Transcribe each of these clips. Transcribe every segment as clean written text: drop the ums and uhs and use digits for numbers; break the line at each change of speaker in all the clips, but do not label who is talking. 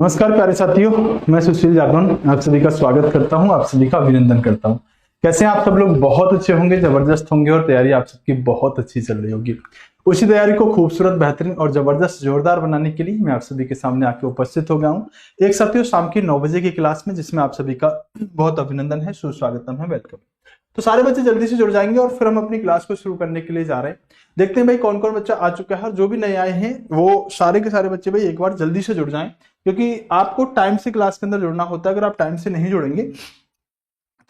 नमस्कार प्यारे साथियों, मैं सुशील जागवन आप सभी का स्वागत करता हूं, आप सभी का अभिनंदन करता हूं। कैसे हैं आप सब लोग? बहुत अच्छे होंगे, जबरदस्त होंगे और तैयारी आप सबकी बहुत अच्छी चल रही होगी। उसी तैयारी को खूबसूरत, बेहतरीन और जबरदस्त, जोरदार बनाने के लिए मैं आप सभी के सामने आके उपस्थित हो गया हूँ एक साथियों शाम की 9 बजे की क्लास में, जिसमें आप सभी का बहुत अभिनंदन है, सुस्वागतम है, वेलकम। तो सारे बच्चे जल्दी से जुड़ जाएंगे और फिर हम अपनी क्लास को शुरू करने के लिए जा रहे हैं। देखते हैं भाई कौन कौन बच्चा आ चुका है, और जो भी नए आए हैं वो सारे के सारे बच्चे भाई एक बार जल्दी से जुड़ जाएं, क्योंकि आपको टाइम से क्लास के अंदर जुड़ना होता है। अगर आप टाइम से नहीं जुड़ेंगे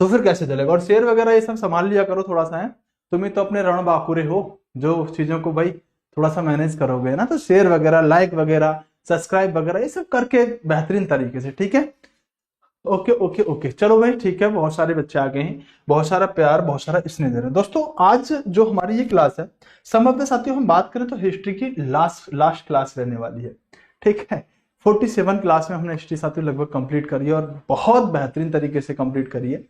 तो फिर कैसे चलेगा। और शेयर वगैरह ये सब संभाल लिया करो थोड़ा सा है, तुम्हें तो अपने रण बाकुरे हो जो चीजों को भाई थोड़ा सा मैनेज करोगे ना, तो शेयर वगैरह, लाइक वगैरह, सब्सक्राइब वगैरह ये सब करके बेहतरीन तरीके से, ठीक है। ओके ओके ओके, चलो भाई ठीक है। बहुत सारे बच्चे आ गए हैं, बहुत सारा प्यार, बहुत सारा स्नेह दे रहे हैं। दोस्तों आज जो हमारी ये क्लास है, संभवतः साथियों हम बात करें तो हिस्ट्री की लास्ट लास्ट क्लास रहने वाली है, ठीक है। 47 क्लास में हमने हिस्ट्री साथियों लगभग कंप्लीट करी है, और बहुत बेहतरीन तरीके से कंप्लीट करी है।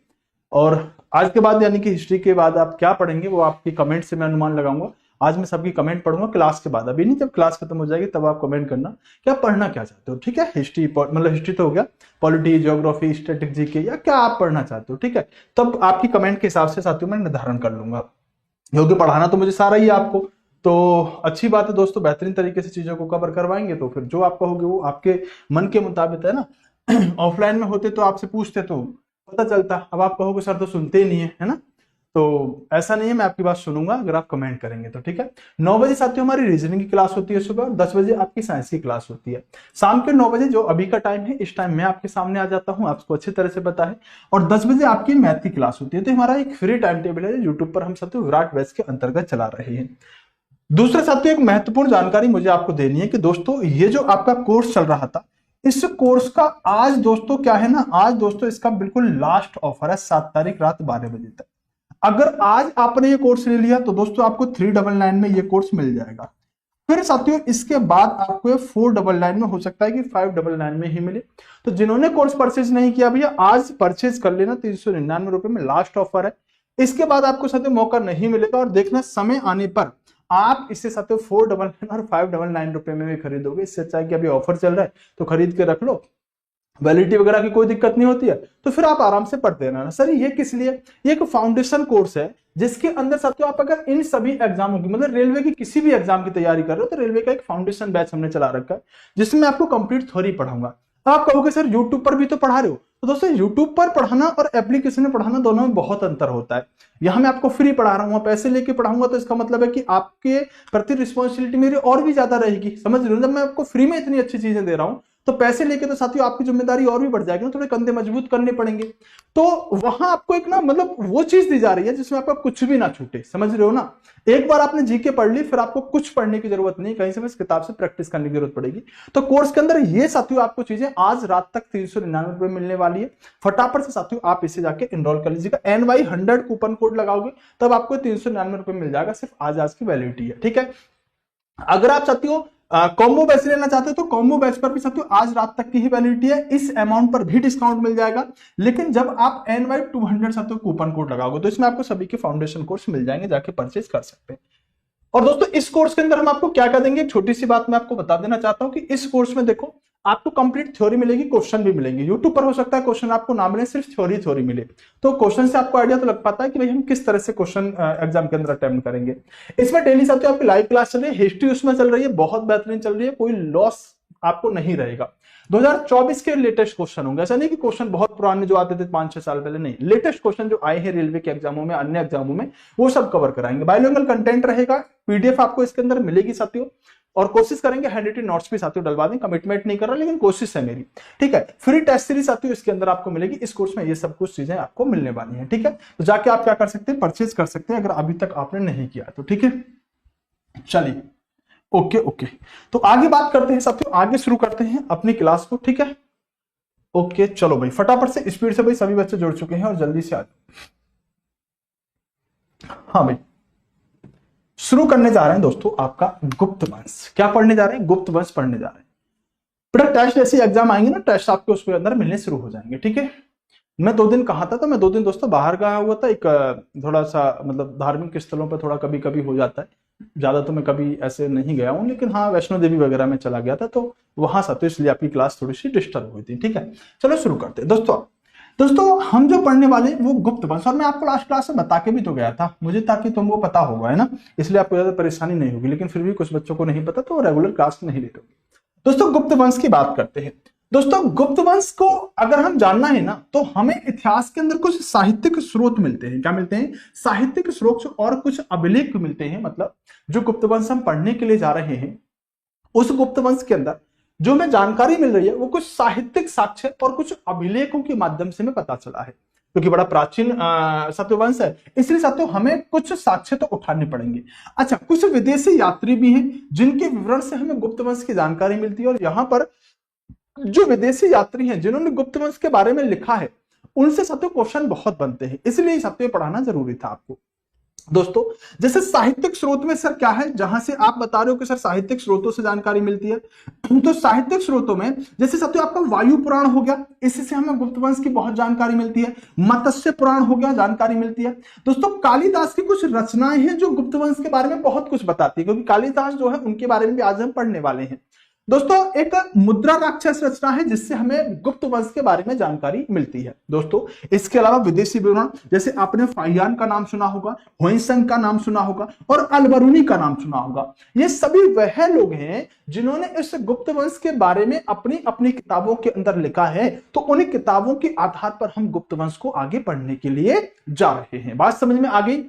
और आज के बाद यानी कि हिस्ट्री के बाद आप क्या पढ़ेंगे वो आपकी कमेंट से मैं अनुमान लगाऊंगा। आज मैं सबकी कमेंट पढ़ूंगा क्लास के बाद, अभी नहीं, जब क्लास खत्म हो जाएगी तब आप कमेंट करना क्या पढ़ना क्या चाहते हो, ठीक है। हिस्ट्री मतलब हिस्ट्री तो हो गया, पॉलिटी, ज्योग्राफी, स्टैटिक, जीके, या क्या आप पढ़ना चाहते हो, ठीक है। तब आपकी कमेंट के हिसाब से साथियों मैं निर्धारण कर लूंगा, क्योंकि पढ़ाना तो मुझे सारा ही है आपको। तो अच्छी बात है दोस्तों, बेहतरीन तरीके से चीजों को कवर करवाएंगे, तो फिर जो आप कहोगे वो आपके मन के मुताबिक है ना। ऑफलाइन में होते तो आपसे पूछते तो पता चलता, अब आप कहोगे सर तो सुनते ही नहीं है ना। तो ऐसा नहीं है, मैं आपकी बात सुनूंगा अगर आप कमेंट करेंगे तो, ठीक है। 9 बजे साथियों हमारी रीजनिंग की क्लास होती है सुबह, और 10 बजे आपकी साइंस की क्लास होती है। शाम के 9 बजे जो अभी का टाइम है, इस टाइम मैं आपके सामने आ जाता हूं, आपको अच्छी तरह से पता है। और 10 बजे आपकी मैथ की क्लास होती है। तो हमारा एक फ्री टाइम टेबल है यूट्यूब पर, हम साथियों विराट बैच के अंतर्गत चला रहे हैं। दूसरे साथियों एक महत्वपूर्ण जानकारी मुझे आपको देनी है कि दोस्तों ये जो आपका कोर्स चल रहा था, इस कोर्स का आज दोस्तों क्या है ना, आज दोस्तों इसका बिल्कुल लास्ट ऑफर है 7 तारीख रात 12 बजे तक। अगर आज आपने ये कोर्स ले लिया तो दोस्तों आपको 399 में ये कोर्स मिल जाएगा। फिर साथियों इसके बाद आपको ये 499 में, हो सकता है कि 599 में ही मिले। तो जिन्होंने कोर्स परचेज नहीं किया भैया, आज परचेज कर लेना, 399 रुपए में लास्ट ऑफर है। इसके बाद आपको साथियों मौका नहीं मिलेगा, और देखना समय आने पर आप इससे साथियों 499 और 599 रुपए में भी खरीदोगे। इससे अच्छा है कि अभी ऑफर चल रहा है तो खरीद के रख लो, वैलिडिटी वगैरह की कोई दिक्कत नहीं होती है, तो फिर आप आराम से पढ़ते रहना। सर ये किस लिए? ये एक फाउंडेशन कोर्स है, जिसके अंदर साथियों आप अगर इन सभी एग्जामों की, मतलब रेलवे की किसी भी एग्जाम की तैयारी कर रहे हो, तो रेलवे का एक फाउंडेशन बैच हमने चला रखा है, जिसमें आपको कंप्लीट थ्योरी पढ़ाऊंगा। आप कहोगे सर यूट्यूब पर भी तो पढ़ा रहे हो, तो दोस्तों यूट्यूब पर पढ़ाना और एप्लीकेशन में पढ़ाना दोनों में बहुत अंतर होता है। यहाँ मैं आपको फ्री पढ़ा रहा हूँ, पैसे लेके पढ़ाऊंगा तो इसका मतलब है कि आपके प्रति रिस्पॉन्सिबिलिटी मेरी और भी ज्यादा रहेगी, समझ रहे हो। जब मैं आपको फ्री में इतनी अच्छी चीजें दे रहा हूँ, तो पैसे लेके तो साथियों आपकी जिम्मेदारी और भी बढ़ जाएगी ना, थोड़े कंधे मजबूत करने पड़ेंगे। तो वहां आपको एक ना, मतलब वो चीज दी जा रही है जिसमें आपका कुछ भी ना छूटे, समझ रहे हो ना। एक बार आपने जीके पढ़ ली, फिर आपको कुछ पढ़ने की जरूरत नहीं, कहीं से बस किताब से प्रैक्टिस करने की जरूरत पड़ेगी। तो कोर्स के अंदर ये साथियों आपको चीजें आज रात तक 399 रुपए मिलने वाली है। फटाफट से साथियों आप इसे जाके एनरोल कर लीजिएगा। NY100 कूपन कोड लगाओगे तब आपको 399 रुपए मिल जाएगा, सिर्फ आज की वैलिडिटी है, ठीक है। अगर आप साथियों कॉम्बो बैच लेना चाहते हो तो कॉम्बो बैच पर भी साथियों आज रात तक की ही वैलिडिटी है, इस अमाउंट पर भी डिस्काउंट मिल जाएगा। लेकिन जब आप NY200 साथियों कूपन कोड लगाओगे तो इसमें आपको सभी के फाउंडेशन कोर्स मिल जाएंगे, जाके परचेज कर सकते हैं। और दोस्तों इस कोर्स के अंदर हम आपको क्या क्या देंगे, एक छोटी सी बात मैं आपको बता देना चाहता हूं कि इस कोर्स में देखो आपको कंप्लीट थ्योरी मिलेगी, क्वेश्चन भी मिलेंगे। यूट्यूब पर हो सकता है क्वेश्चन आपको ना मिले, सिर्फ थ्योरी मिले, तो क्वेश्चन से आपको आइडिया तो लग पाता है कि भाई हम किस तरह से क्वेश्चन एग्जाम के अंदर अटेम्प्ट करेंगे। इसमें डेली साथियों आपकी लाइव क्लास चल रही है, हिस्ट्री उसमें चल रही है, बहुत बेहतरीन चल रही है, कोई लॉस आपको नहीं रहेगा। 2024 के लेटेस्ट क्वेश्चन होंगे, ऐसा नहीं कि क्वेश्चन बहुत पुराने जो आते थे 5-6 साल पहले, नहीं, लेटेस्ट क्वेश्चन जो आए हैं रेलवे के एग्जामों में, अन्य एग्जामों में, वो सब कवर कराएंगे। बाइलिंगुअल कंटेंट रहेगा, पीडीएफ आपको इसके अंदर मिलेगी साथियों, और कोशिश करेंगे हैंड रिटन नोट्स भी साथियों डलवा दें, कमिटमेंट नहीं कर रहा लेकिन कोशिश है मेरी, ठीक है। फ्री टेस्ट सीरीज साथियों इसके अंदर आपको मिलेगी, इस कोर्स में ये सब कुछ चीजें आपको मिलने वाली हैं, ठीक है। तो जाके आप क्या कर सकते हैं, परचेज कर सकते हैं, अगर अभी तक आपने नहीं किया तो, ठीक है। चलिए ओके ओके, तो आगे बात करते हैं साथियों, आगे शुरू करते हैं अपनी क्लास को, ठीक है। ओके चलो भाई फटाफट से स्पीड से भाई, सभी बच्चे जुड़ चुके हैं और जल्दी से आ जाओ। हाँ भाई, शुरू करने जा रहे हैं दोस्तों आपका गुप्त वंश। क्या पढ़ने जा रहे हैं? गुप्त वंश पढ़ने जा रहे हैं। बेटा टेस्ट जैसे एग्जाम आएंगे ना, टेस्ट आपके उसके अंदर मिलने शुरू हो जाएंगे, ठीक है। मैं 2 दिन कहा था, तो मैं 2 दिन दोस्तों बाहर गया हुआ था, एक थोड़ा सा मतलब धार्मिक स्थलों पर थोड़ा कभी कभी हो जाता है, ज्यादा तो मैं कभी ऐसे नहीं गया हूँ, लेकिन हाँ वैष्णो देवी वगैरह में चला गया था, तो वहां से तो इसलिए आपकी क्लास थोड़ी सी डिस्टर्ब हुई थी। ठीक है, चलो शुरू करते हैं दोस्तों। दोस्तों हम जो पढ़ने वाले वो गुप्त वंश, और मैं आपको लास्ट क्लास में बता के भी तो गया था मुझे, ताकि तुमको पता होगा, है ना, इसलिए आपको ज्यादा परेशानी नहीं होगी। लेकिन फिर भी कुछ बच्चों को नहीं पता तो रेगुलर क्लास नहीं लेते होगी। दोस्तों गुप्त वंश की बात करते हैं। दोस्तों गुप्त वंश को अगर हम जानना है ना, तो हमें इतिहास के अंदर कुछ साहित्यिक स्रोत मिलते हैं। क्या मिलते हैं? साहित्यिक स्रोत और कुछ अभिलेख मिलते हैं। मतलब जो गुप्त वंश हम पढ़ने के लिए जा रहे हैं, उस गुप्त वंश के अंदर जो हमें जानकारी मिल रही है वो कुछ साहित्यिक साक्ष्य और कुछ अभिलेखों के माध्यम से हमें पता चला है, क्योंकि बड़ा प्राचीन सत्यवंश है, इसलिए साथियों हमें कुछ साक्ष्य तो उठाने पड़ेंगे। अच्छा, कुछ विदेशी यात्री भी हैं जिनके विवरण से हमें गुप्त वंश की जानकारी मिलती है, और यहां पर जो विदेशी यात्री हैं जिन्होंने गुप्त वंश के बारे में लिखा है, उनसे साथियों क्वेश्चन बहुत बनते हैं, इसलिए साथियों पढ़ाना जरूरी था आपको। दोस्तों जैसे साहित्यिक स्रोत में सर क्या है, जहां से आप बता रहे हो कि सर साहित्यिक स्रोतों से जानकारी मिलती है, तो साहित्यिक स्रोतों में जैसे साथियों आपका वायु पुराण हो गया, इससे हमें गुप्त वंश की बहुत जानकारी मिलती है। मत्स्य पुराण हो गया, जानकारी मिलती है। दोस्तों कालिदास की कुछ रचनाएं हैं जो गुप्त वंश के बारे में बहुत कुछ बताती है, क्योंकि कालिदास जो है उनके बारे में भी आज हम पढ़ने वाले हैं। दोस्तों एक मुद्रा राक्षस रचना है जिससे हमें गुप्त वंश के बारे में जानकारी मिलती है। दोस्तों इसके अलावा विदेशी विवरण, जैसे आपने फाहियान का नाम सुना होगा, हुइनसेंग का नाम सुना होगा, और अलबरूनी का नाम सुना होगा। ये सभी वह लोग हैं जिन्होंने इस गुप्त वंश के बारे में अपनी अपनी किताबों के अंदर लिखा है। तो उन्हीं किताबों के आधार पर हम गुप्त वंश को आगे पढ़ने के लिए जा रहे हैं। बात समझ में आ गई?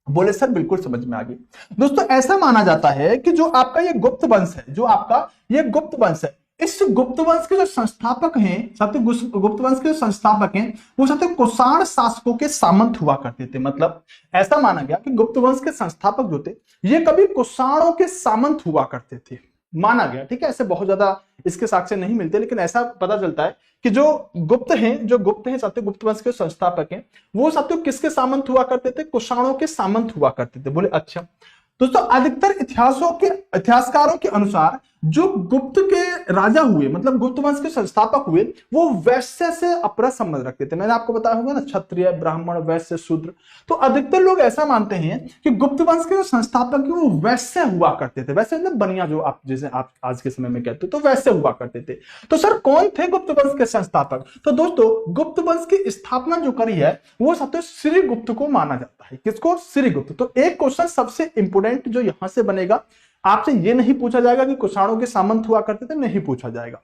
बोले सर बिल्कुल समझ में आ गई। दोस्तों ऐसा माना जाता है कि जो आपका ये गुप्त वंश है, जो आपका ये गुप्त वंश है, इस गुप्त वंश के जो संस्थापक हैं, साथ गुप्त वंश के जो संस्थापक हैं वो साथ कुषाण शासकों के सामंत हुआ करते थे। मतलब ऐसा माना गया कि गुप्त वंश के संस्थापक जो थे ये कभी कुषाणों के सामंत हुआ करते थे, माना गया। ठीक है, ऐसे बहुत ज्यादा इसके साक्ष्य नहीं मिलते, लेकिन ऐसा पता चलता है कि जो गुप्त हैं साथियों, गुप्त वंश के संस्थापक हैं, वो साथियों किसके सामंत हुआ करते थे? कुषाणों के सामंत हुआ करते थे। बोले अच्छा। दोस्तों अधिकतर इतिहासकारों के अनुसार जो गुप्त के राजा हुए, मतलब गुप्त वंश के संस्थापक हुए, वो वैश्य से अपरा संबंध रखते थे। मैंने आपको बताया होगा ना, क्षत्रिय, ब्राह्मण, वैश्य, शूद्र। तो अधिकतर लोग ऐसा मानते हैं कि गुप्त वंश के जो संस्थापक है वो वैश्य हुआ करते थे। वैसे मतलब बनिया, जो आप जैसे आप आज के समय में कहते हो, तो वैश्य हुआ करते थे। तो सर कौन थे गुप्त वंश के संस्थापक? तो दोस्तों गुप्त वंश की स्थापना जो करी है वो साथियों श्रीगुप्त को माना जाता है। किसको? श्रीगुप्त। तो एक क्वेश्चन सबसे इंपोर्टेंट जो यहां से बनेगा, आपसे ये नहीं पूछा जाएगा कि कुषाणों के सामंत हुआ करते थे, नहीं पूछा जाएगा।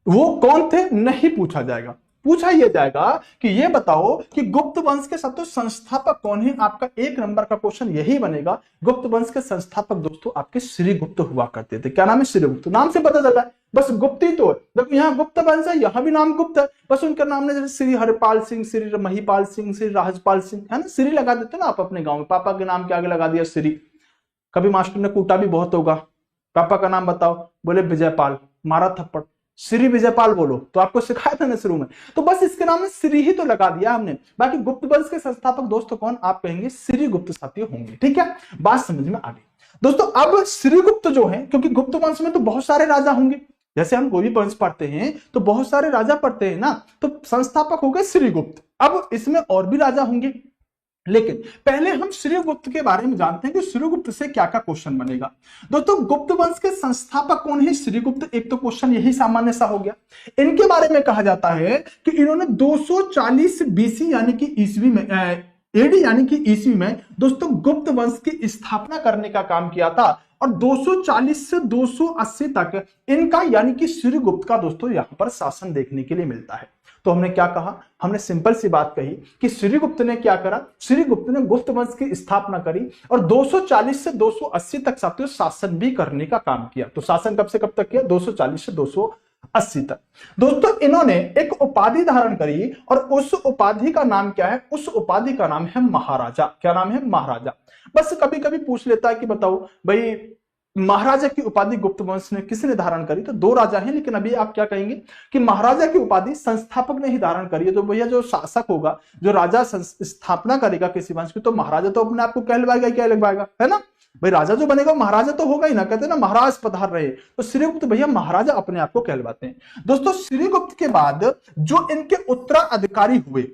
वो कौन थे, नहीं पूछा जाएगा। पूछा यह जाएगा कि ये बताओ कि गुप्त वंश के साथ संस्थापक कौन है। आपका एक नंबर का क्वेश्चन यही बनेगा। गुप्त वंश के संस्थापक दोस्तों आपके श्रीगुप्त हुआ करते थे। क्या नाम है? श्रीगुप्त। नाम से पता चला है, बस गुप्त ही तो है। जब यहाँ गुप्त वंश है, यहां भी नाम गुप्त है, बस उनका नाम ने जैसे श्री हरिपाल सिंह, श्री महिपाल सिंह, श्री राजपाल सिंह, है ना, श्री लगा देते ना आप अपने गांव में, पापा के नाम के आगे लगा दिया श्री। कभी मास्टर ने कूटा भी बहुत होगा, पापा का नाम बताओ, बोले विजयपाल, मारा थप्पड़, श्री विजयपाल बोलो, तो आपको सिखाया था ना शुरू में। तो बस इसके नाम में श्री ही तो लगा दिया हमने। बाकी गुप्त वंश के संस्थापक दोस्तों कौन? आप कहेंगे श्रीगुप्त साथियों होंगे। ठीक है, बात समझ में आ गई। दोस्तों अब श्रीगुप्त जो है, क्योंकि गुप्त वंश में तो बहुत सारे राजा होंगे, जैसे हम कोई भी वंश पढ़ते हैं तो बहुत सारे राजा पढ़ते हैं ना, तो संस्थापक हो गए श्रीगुप्त। अब इसमें और भी राजा होंगे, लेकिन पहले हम श्रीगुप्त के बारे में जानते हैं कि श्रीगुप्त से क्या क्या क्वेश्चन बनेगा। दोस्तों गुप्त वंश के संस्थापक कौन है? श्रीगुप्त। एक तो क्वेश्चन यही सामान्य सा हो गया। इनके बारे में कहा जाता है कि इन्होंने 240 बीसी यानी कि ईस्वी में, एडी यानी कि ईस्वी में दोस्तों गुप्त वंश की स्थापना करने का काम किया था, और 240 से 280 तक इनका यानी कि श्रीगुप्त का दोस्तों यहां पर शासन देखने के लिए मिलता है। तो हमने क्या कहा? हमने सिंपल सी बात कही कि श्रीगुप्त ने क्या करा? श्रीगुप्त ने गुप्त वंश की स्थापना करी और 240 से 280 तक साथियों शासन भी करने का काम किया। तो शासन कब से कब तक किया? 240 से 280 तक। दोस्तों इन्होंने एक उपाधि धारण करी, और उस उपाधि का नाम क्या है? उस उपाधि का नाम है महाराजा। क्या नाम है? महाराजा। बस कभी कभी पूछ लेता है कि बताओ भाई महाराजा की उपाधि गुप्त वंश ने किसने धारण करी? तो दो राजा हैं, लेकिन अभी आप क्या कहेंगे कि महाराजा की उपाधि संस्थापक ने ही धारण करी है। तो भैया जो शासक होगा, जो राजा स्थापना करेगा किसी वंश की, तो महाराजा तो अपने आप को कहलवाएगा, क्या लगवाएगा, है ना भाई। राजा जो बनेगा महाराजा तो होगा ही ना, कहते हैं ना महाराज पधार रहे। तो श्रीगुप्त भैया महाराजा अपने आप को कहलवाते हैं। दोस्तों श्रीगुप्त के बाद जो इनके उत्तराधिकारी हुए,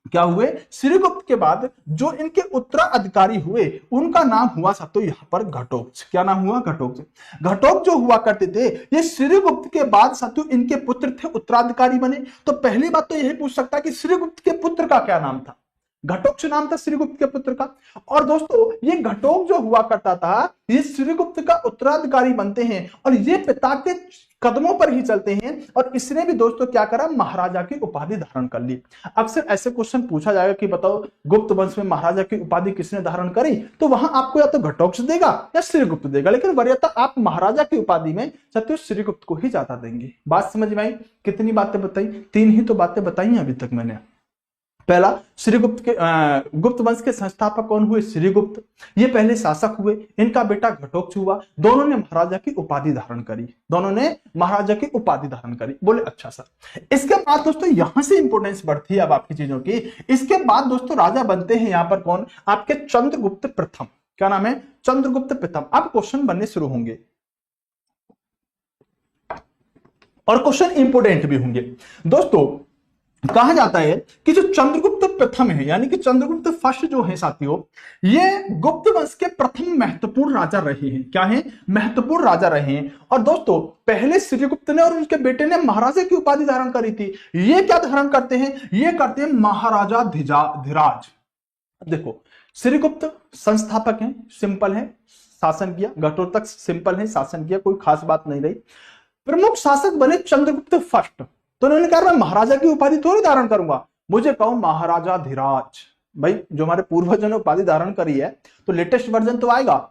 क्या हुए, श्रीगुप्त के बाद जो इनके उत्तराधिकारी हुए उनका नाम हुआ तो यहां पर घटोत्कच। क्या नाम हुआ, घटोत्कच। घटोत्कच जो हुआ करते थे ये श्रीगुप्त के बाद सतु इनके पुत्र थे, उत्तराधिकारी बने। तो पहली बात तो यही पूछ सकता है कि श्रीगुप्त के पुत्र का क्या नाम था, घटोत्कच नाम था श्रीगुप्त के पुत्र का। और दोस्तों ये घटोत्कच जो हुआ करता था ये श्रीगुप्त का उत्तराधिकारी बनते हैं और ये पिता के कदमों पर ही चलते हैं और इसने भी दोस्तों क्या करा, महाराजा की उपाधि धारण कर ली। अक्सर ऐसे क्वेश्चन पूछा जाएगा कि बताओ गुप्त वंश में महाराजा की उपाधि किसने धारण करी, तो वहां आपको या तो घटोत्कच देगा या श्रीगुप्त देगा, लेकिन वरीयता आप महाराजा की उपाधि में सत्य श्रीगुप्त को ही ज्यादा देंगे। बात समझ में आई, कितनी बातें बताई, 3 ही तो बातें बताई अभी तक मैंने। पहला, श्रीगुप्त के गुप्त वंश के संस्थापक कौन हुए, श्रीगुप्त। ये पहले शासक हुए, इनका बेटा घटोत्कच हुआ, दोनों ने महाराजा की उपाधि धारण करी, दोनों ने महाराजा की उपाधि धारण करी। बोले अच्छा सर। इसके बाद दोस्तों यहां से इंपोर्टेंस बढ़ती है अब आपकी चीजों की। इसके बाद दोस्तों राजा बनते हैं यहां पर कौन, आपके चंद्रगुप्त प्रथम। क्या नाम है, चंद्रगुप्त प्रथम। अब क्वेश्चन बनने शुरू होंगे और क्वेश्चन इंपोर्टेंट भी होंगे दोस्तों। कहा जाता है कि जो चंद्रगुप्त प्रथम है यानी कि चंद्रगुप्त फर्स्ट जो है साथियों, ये गुप्त वंश के प्रथम महत्वपूर्ण राजा रहे हैं। क्या है, महत्वपूर्ण राजा रहे हैं। और दोस्तों पहले श्रीगुप्त ने और उनके बेटे ने महाराजा की उपाधि धारण करी थी। ये क्या धारण करते हैं, ये करते हैं महाराजा धीराज। देखो श्रीगुप्त संस्थापक हैं, सिंपल है, शासन किया। घटोत्कच सिंपल है, शासन किया, कोई खास बात नहीं रही। प्रमुख शासक बने चंद्रगुप्त फर्स्ट, तो उन्होंने कहा मैं महाराजा की उपाधि थोड़ी धारण करूंगा, मुझे कहो महाराजा धीराज। भाई जो हमारे पूर्वजों ने उपाधि धारण करी है तो लेटेस्ट वर्जन तो आएगा,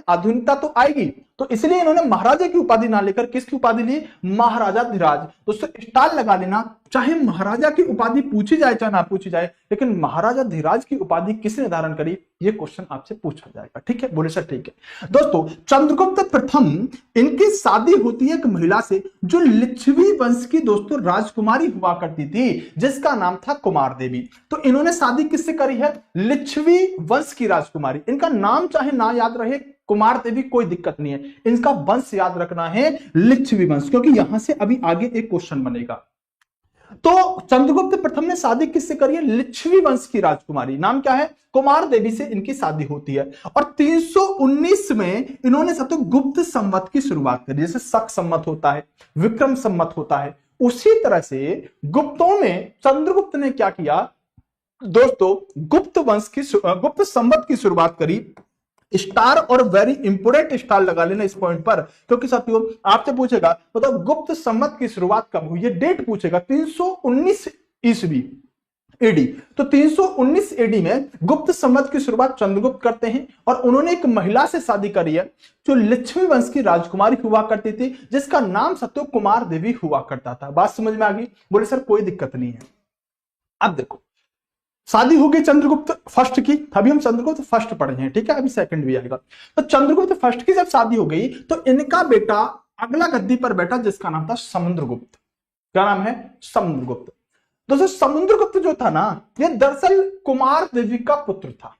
आधुनिकता तो आएगी, तो इसलिए इन्होंने महाराजा की उपाधि ना लेकर किसकी उपाधि ली, महाराजा धीराज। दोस्तों स्टार लगा लेना, चाहे महाराजा की उपाधि पूछी जाए चाहे ना पूछी जाए, लेकिन महाराजा धीराज की उपाधि किसने धारण करी, ये क्वेश्चन आपसे पूछा जाएगा। ठीक है, बोले सर ठीक है। दोस्तों चंद्रगुप्त प्रथम, इनकी शादी होती है एक महिला से जो लिच्छवी वंश की दोस्तों राजकुमारी हुआ करती थी, जिसका नाम था कुमार देवी। तो इन्होंने शादी किससे करी है, लिच्छवी वंश की राजकुमारी। इनका नाम चाहे ना याद रहे कुमार देवी, कोई दिक्कत नहीं है, इनका वंश याद रखना है लिच्छवी वंश, क्योंकि यहां से अभी आगे एक क्वेश्चन बनेगा। तो चंद्रगुप्त प्रथम ने शादी किससे करी है, लिच्छवी वंश की राजकुमारी, नाम क्या है, कुमार देवी से इनकी शादी होती है। और 319 में इन्होंने सतो गुप्त संवत की शुरुआत करी। जैसे शक संवत होता है, विक्रम संवत होता है, उसी तरह से गुप्तों में चंद्रगुप्त ने क्या किया दोस्तों, गुप्त संवत की शुरुआत करी। स्टार और वेरी इंपोर्टेंट स्टार लगा लेना इस पॉइंट पर, क्योंकि साथियों आपसे पूछेगा मतलब गुप्त संवत की शुरुआत कब हुई, ये डेट पूछेगा। 319 ईस्वी एडी, तो 319 एडी में गुप्त संवत की शुरुआत चंद्रगुप्त करते हैं और उन्होंने एक महिला से शादी करी है जो लिच्छवी वंश की राजकुमारी हुआ करती थी, जिसका नाम सत्यो कुमार देवी हुआ करता था। बात समझ में आ गई, बोले सर कोई दिक्कत नहीं है। अब देखो शादी हो गई चंद्रगुप्त फर्स्ट की, अभी हम चंद्रगुप्त फर्स्ट पढ़े हैं, ठीक है, अभी सेकंड भी आएगा। तो चंद्रगुप्त फर्स्ट की जब शादी हो गई तो इनका बेटा अगला गद्दी पर बैठा, जिसका नाम था समुद्रगुप्त। क्या नाम है, समुद्रगुप्त। दोस्तों समुद्रगुप्त जो था ना, ये दरअसल कुमार देवी का पुत्र था।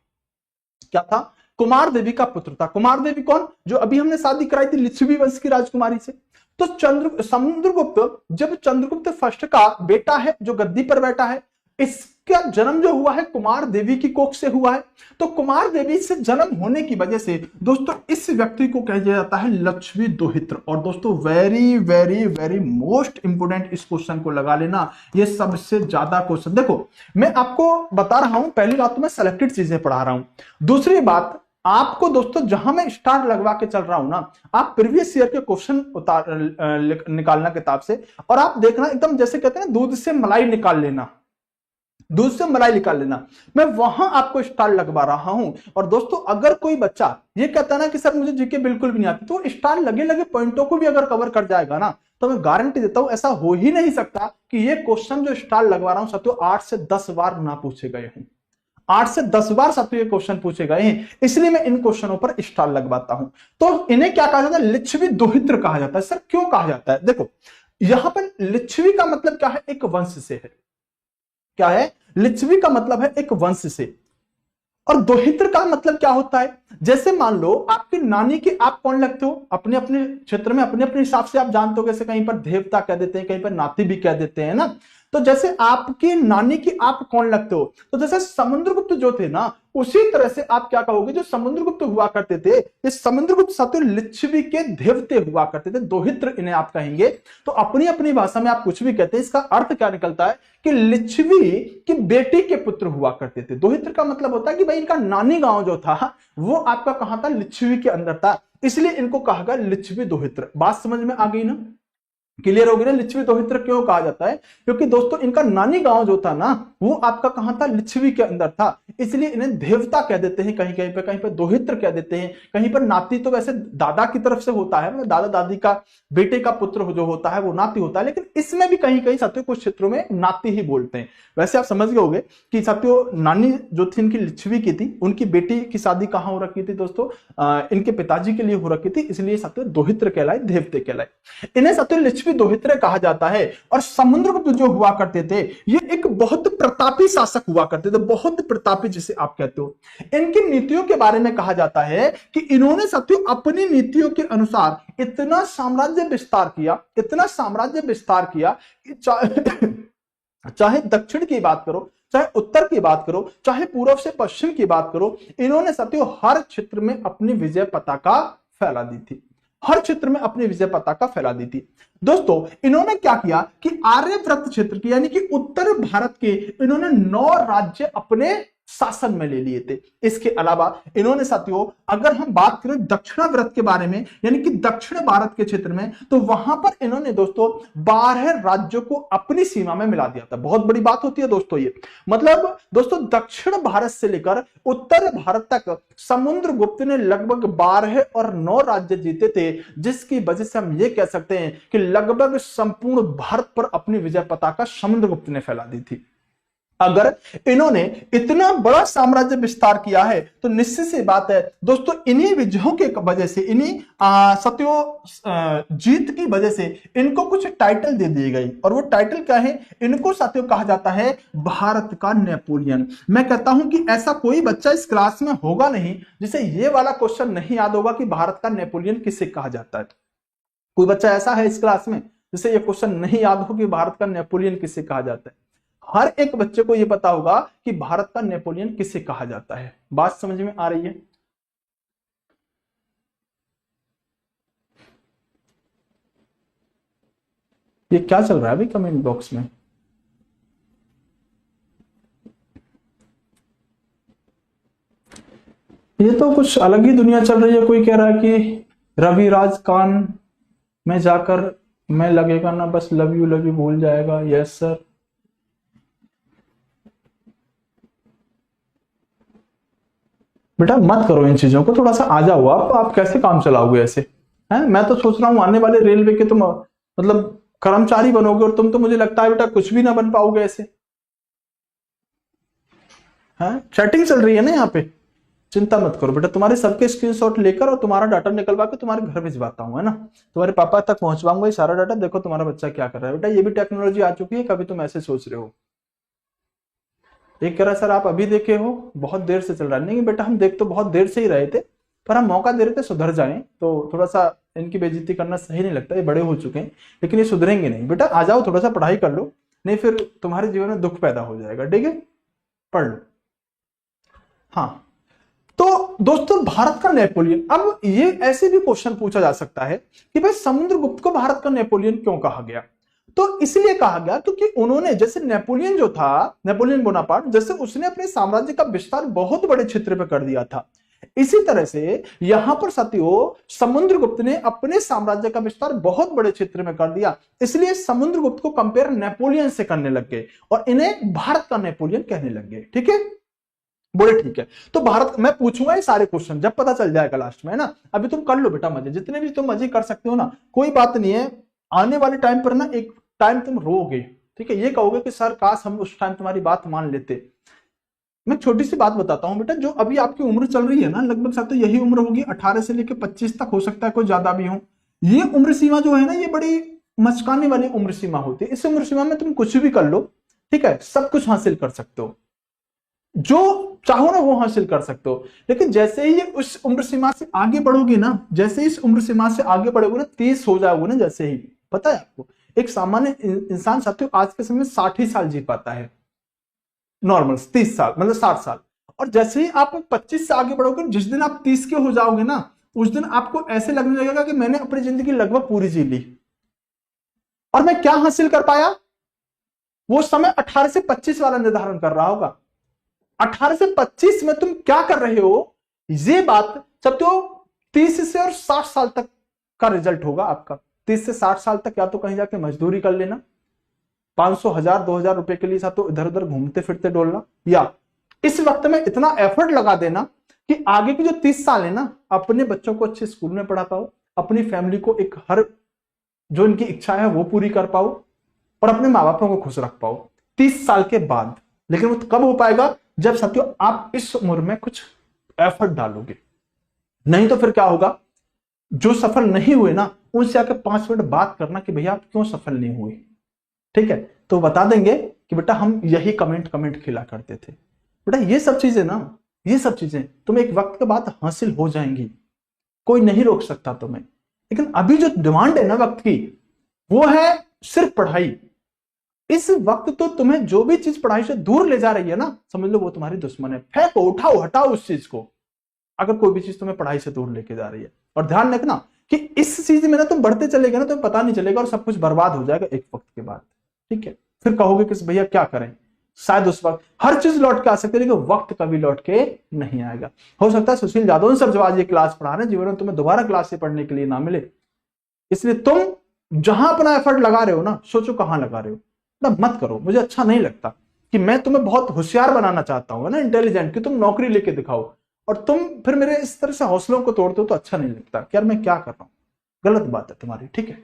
क्या था, कुमार देवी का पुत्र था। कुमार देवी कौन, जो अभी हमने शादी कराई थी लिच्छवी वंश की राजकुमारी से। तो समुद्रगुप्त जब चंद्रगुप्त फर्स्ट का बेटा है जो गद्दी पर बैठा है, इसका जन्म जो हुआ है कुमार देवी की कोख से हुआ है। तो कुमार देवी से जन्म होने की वजह से दोस्तों इस व्यक्ति को कहा जाता है लक्ष्मी दोहित्र। और दोस्तों very very very most important, इस क्वेश्चन को लगा लेना, ये सबसे ज्यादा क्वेश्चन। देखो मैं आपको बता रहा हूं, पहली बात तो मैं सिलेक्टेड चीजें पढ़ा रहा हूं, दूसरी बात आपको दोस्तों जहां मैं स्टार लगवा के चल रहा हूं ना, आप प्रीवियस ईयर के क्वेश्चन निकालना किताब से, और आप देखना एकदम जैसे कहते हैं दूध से मलाई निकाल लेना, दूध से मलाई निकाल लेना, मैं वहां आपको स्टार लगवा रहा हूं। और दोस्तों अगर कोई बच्चा ये कहता है ना कि सर मुझे जीके बिल्कुल भी नहीं आती, तो स्टार लगे लगे पॉइंटों को भी अगर कवर कर जाएगा ना, तो मैं गारंटी देता हूं ऐसा हो ही नहीं सकता कि ये क्वेश्चन जो स्टार लगवा रहा हूं सत्यो 8 से 10 बार ना पूछे गए हूं। 8 से 10 बार सत्यो ये क्वेश्चन पूछे गए हैं, इसलिए मैं इन क्वेश्चनों पर स्टार लगवाता हूं। तो इन्हें क्या कहा जाता है, लिच्छवी दोहित्र कहा जाता है। सर क्यों कहा जाता है, देखो यहां पर लिच्छवी का मतलब क्या है, एक वंश से है। क्या है, लिच्छवी का मतलब है एक वंश से, और दोहित्र का मतलब क्या होता है, जैसे मान लो आपकी नानी के आप कौन लगते हो, अपने अपने क्षेत्र में अपने अपने हिसाब से आप जानते हो, जैसे कहीं पर देवता कह देते हैं, कहीं पर नाती भी कह देते हैं ना। तो जैसे आपकी नानी की आप कौन लगते हो, तो जैसे समुद्रगुप्त जो थे ना, उसी तरह से आप क्या कहोगे, जो समुद्रगुप्त हुआ करते थे, ये समुद्रगुप्त साथियों लिच्छवी के देवते हुआ करते थे, दोहित्र इन्हें आप कहेंगे। तो अपनी अपनी भाषा में आप कुछ भी कहते हैं, इसका अर्थ क्या निकलता है कि लिच्छवी की बेटी के पुत्र हुआ करते थे। दोहित्र का मतलब होता है कि भाई इनका नानी गांव जो था वो आपका कहां था, लिच्छवी के अंदर था, इसलिए इनको कहा गया लिच्छवी दोहित्र। बात समझ में आ गई ना, क्लियर होगी ना। लिच्छवी दोहित्र क्यों कहा जाता है, क्योंकि दोस्तों इनका नानी गांव जो था ना वो आपका कहां था, लिच्छवी के अंदर था, इसलिए इन्हें देवता कह देते हैं, कहीं पे दोहित्र कह देते हैं, कहीं पर नाती तो वैसे दादा की तरफ से होता है, मतलब दादा दादी का बेटे का पुत्र जो होता है वो नाती होता है, लेकिन इसमें भी कहीं कहीं साथियों कुछ क्षेत्रों में नाती ही बोलते हैं। वैसे आप समझ गए होंगे कि साथियों नानी जो थी इनकी लिच्छवी की थी, उनकी बेटी की शादी कहां हो रखी थी दोस्तों, इनके पिताजी के लिए हो रखी थी, इसलिए साथियों दोहित्र कहलाए, देवते कहलाए। इन्हें साथियों लिच्छवी दोहित्र कहा जाता है। और समुद्रगुप्त जो हुआ करते थे ये एक बहुत प्रतापी शासक हुआ करते थे, बहुत प्रतापी जिसे आप कहते हो। इनकी नीतियों के बारे में कहा जाता है कि इन्होंने साथियों अपनी नीतियों के अनुसार इतना साम्राज्य विस्तार किया, इतना साम्राज्य विस्तार किया कि चाहे दक्षिण की बात करो, चाहे उत्तर की बात करो, चाहे पूर्व से पश्चिम की बात करो, इन्होंने साथियों हर क्षेत्र में अपनी विजय पताका फैला दी थी, हर क्षेत्र में अपनी विजय पताका फैला दी थी। दोस्तों इन्होंने क्या किया कि आर्यव्रत क्षेत्र की यानी कि उत्तर भारत के इन्होंने 9 राज्य अपने शासन में ले लिए थे। इसके अलावा इन्होंने साथियों अगर हम बात करें दक्षिणाव्रत के बारे में यानी कि दक्षिण भारत के क्षेत्र में, तो वहां पर इन्होंने दोस्तों 12 राज्यों को अपनी सीमा में मिला दिया था। बहुत बड़ी बात होती है दोस्तों ये, मतलब दोस्तों दक्षिण भारत से लेकर उत्तर भारत तक समुद्रगुप्त ने लगभग 12 और 9 राज्य जीते थे, जिसकी वजह से हम ये कह सकते हैं कि लगभग संपूर्ण भारत पर अपनी विजय पताका समुद्रगुप्त ने फैला दी थी। अगर इन्होंने इतना बड़ा साम्राज्य विस्तार किया है तो निश्चित सी बात है दोस्तों इन्हीं विजयों के वजह से, इन्हीं साथियों जीत की वजह से इनको कुछ टाइटल दे दी गई। और वो टाइटल क्या है, इनको साथियों कहा जाता है भारत का नेपोलियन। मैं कहता हूं कि ऐसा कोई बच्चा इस क्लास में होगा नहीं जिसे ये वाला क्वेश्चन नहीं याद होगा कि भारत का नेपोलियन किसे कहा जाता है। कोई बच्चा ऐसा है इस क्लास में जिसे ये क्वेश्चन नहीं याद हो कि भारत का नेपोलियन किसे कहा जाता है। हर एक बच्चे को यह पता होगा कि भारत का नेपोलियन किसे कहा जाता है। बात समझ में आ रही है? ये क्या चल रहा है अभी कमेंट बॉक्स में? ये तो कुछ अलग ही दुनिया चल रही है। कोई कह रहा है कि रविराज कान में जाकर मैं लगेगा ना बस लव यू भूल जाएगा। Yes sir. बेटा मत करो इन चीजों को, थोड़ा सा आ जाओ। आप कैसे काम चलाओगे ऐसे? हैं? मैं तो सोच रहा हूं आने वाले रेलवे के तुम मतलब कर्मचारी बनोगे और तुम तो मुझे लगता है बेटा कुछ भी ना बन पाओगे ऐसे। हैं? चैटिंग चल रही है ना यहाँ पे, चिंता मत करो बेटा। तुम्हारे सबके स्क्रीनशॉट लेकर और तुम्हारा डाटा निकलवा के तुम्हारे घर भिजवाता हूं, है ना। तुम्हारे पापा तक पहुंचवाऊंगा ये सारा डाटा। देखो तुम्हारा बच्चा क्या कर रहा है। बेटा ये भी टेक्नोलॉजी आ चुकी है, कभी तुम ऐसे सोच रहे हो। एक कह रहा सर आप अभी देखे हो, बहुत देर से चल रहा है। नहीं बेटा हम देख तो बहुत देर से ही रहे थे, पर हम मौका दे रहे थे सुधर जाएं। तो थोड़ा सा इनकी बेइज्जती करना सही नहीं लगता, ये बड़े हो चुके हैं लेकिन ये सुधरेंगे नहीं। बेटा आ जाओ, थोड़ा सा पढ़ाई कर लो, नहीं फिर तुम्हारे जीवन में दुख पैदा हो जाएगा। ठीक है, पढ़ लो। हाँ तो दोस्तों भारत का नेपोलियन, अब ये ऐसे भी क्वेश्चन पूछा जा सकता है कि भाई समुद्रगुप्त को भारत का नेपोलियन क्यों कहा गया? तो इसलिए कहा गया क्योंकि उन्होंने, जैसे नेपोलियन जो था, नेपोलियन बोनापार्ट, जैसे उसने अपने साम्राज्य का विस्तार बहुत बड़े क्षेत्र पर कर दिया था, इसी तरह से यहां पर साथियों समुद्रगुप्त ने अपने साम्राज्य का विस्तार बहुत बड़े क्षेत्र में कर दिया। इसलिए समुद्रगुप्त को कंपेयर नेपोलियन से करने लग गए और इन्हें भारत का नेपोलियन कहने लग गए। ठीक है, बोले ठीक है। तो भारत, मैं पूछूंगा ये सारे क्वेश्चन जब पता चल जाएगा लास्ट में, है ना। अभी तुम कर लो बेटा मजे, जितने भी तुम मजे कर सकते हो ना, कोई बात नहीं है। आने वाले टाइम पर ना एक टाइम तुम रोओगे, ठीक है, ये कहोगे कि सर काश हम उस टाइम तुम्हारी बात मान लेते। मैं छोटी सी बात बताता हूं बेटा, जो अभी आपकी उम्र चल रही है ना, लगभग साथियों यही उम्र होगी, 18 से लेकर 25 तक, हो सकता है कोई ज्यादा भी हो। ये उम्र सीमा जो है ना, ये बड़ी मचकाने वाली उम्र सीमा होती है। इस उम्र सीमा में तुम कुछ भी कर लो, ठीक है, सब कुछ हासिल कर सकते हो, जो चाहो ना वो हासिल कर सकते हो। लेकिन जैसे ही उस उम्र सीमा से आगे बढ़ोगे ना, जैसे इस उम्र सीमा से आगे बढ़ोगे ना, 30 हो जाओगे ना, जैसे ही, पता है आपको, एक सामान्य इंसान साथियों आज के समय में 60 ही साल जी पाता है, नॉर्मल 30 साल मतलब 60 साल। और जैसे ही आप 25 से आगे बढ़ोगे, जिस दिन आप 30 के हो जाओगे ना, उस दिन आपको ऐसे लगने लगेगा कि मैंने अपनी जिंदगी लगभग पूरी जी ली और मैं क्या हासिल कर पाया। वो समय 18 से 25 वाला निर्धारण कर रहा होगा। 18 से 25 में तुम क्या कर रहे हो, ये बात साथियों 30 से और 60 साल तक का रिजल्ट होगा आपका। 30 से 60 साल तक या तो कहीं जाके मजदूरी कर लेना, 500, 1000, 2000 रुपए के लिए साथियों इधर उधर घूमते फिरते डोलना, या इस वक्त में इतना एफर्ट लगा देना कि आगे की जो 30 साल है ना, अपने बच्चों को अच्छे स्कूल में पढ़ा पाओ, अपनी फैमिली को एक हर जो इनकी इच्छा है वो पूरी कर पाओ और अपने माँ बापों को खुश रख पाओ 30 साल के बाद। लेकिन वो कब हो पाएगा, जब साथियों आप इस उम्र में कुछ एफर्ट डालोगे। नहीं तो फिर क्या होगा, जो सफल नहीं हुए ना, उनसे आकर 5 मिनट बात करना कि भैया आप क्यों सफल नहीं हुए, ठीक है, तो बता देंगे कि बेटा हम यही कमेंट खिला करते थे। बेटा ये सब चीजें ना, ये सब चीजें तुम्हें एक वक्त के बाद हासिल हो जाएंगी, कोई नहीं रोक सकता तुम्हें। लेकिन अभी जो डिमांड है ना वक्त की, वो है सिर्फ पढ़ाई। इस वक्त तो तुम्हें जो भी चीज पढ़ाई से दूर ले जा रही है ना, समझ लो वो तुम्हारी दुश्मन है। फेंको, उठाओ, हटाओ उस चीज को, अगर कोई भी चीज तुम्हें पढ़ाई से दूर लेके जा रही है। और ध्यान रखना कि इस चीज में ना तुम बढ़ते चले गए ना, तुम्हें पता नहीं चलेगा और सब कुछ बर्बाद हो जाएगा एक वक्त के बाद, ठीक है। फिर कहोगे कि भैया क्या करें, शायद उस वक्त हर चीज लौट के आ सकती है, लेकिन वक्त कभी लौट के नहीं आएगा। हो सकता है सुशील जादव सर जब आज ये क्लास पढ़ा रहे हैं, जीवन में तुम्हें दोबारा क्लास से पढ़ने के लिए ना मिले। इसलिए तुम जहां अपना एफर्ट लगा रहे हो ना, सोचो कहां लगा रहे हो ना, मत करो। मुझे अच्छा नहीं लगता कि मैं तुम्हें बहुत होशियार बनाना चाहता हूं ना, इंटेलिजेंट, कि तुम नौकरी लेके दिखाओ और तुम फिर मेरे इस तरह से हौसलों को तोड़ते हो, तो अच्छा नहीं लगता कि यार मैं क्या कर रहा हूं। गलत बात है तुम्हारी, ठीक है।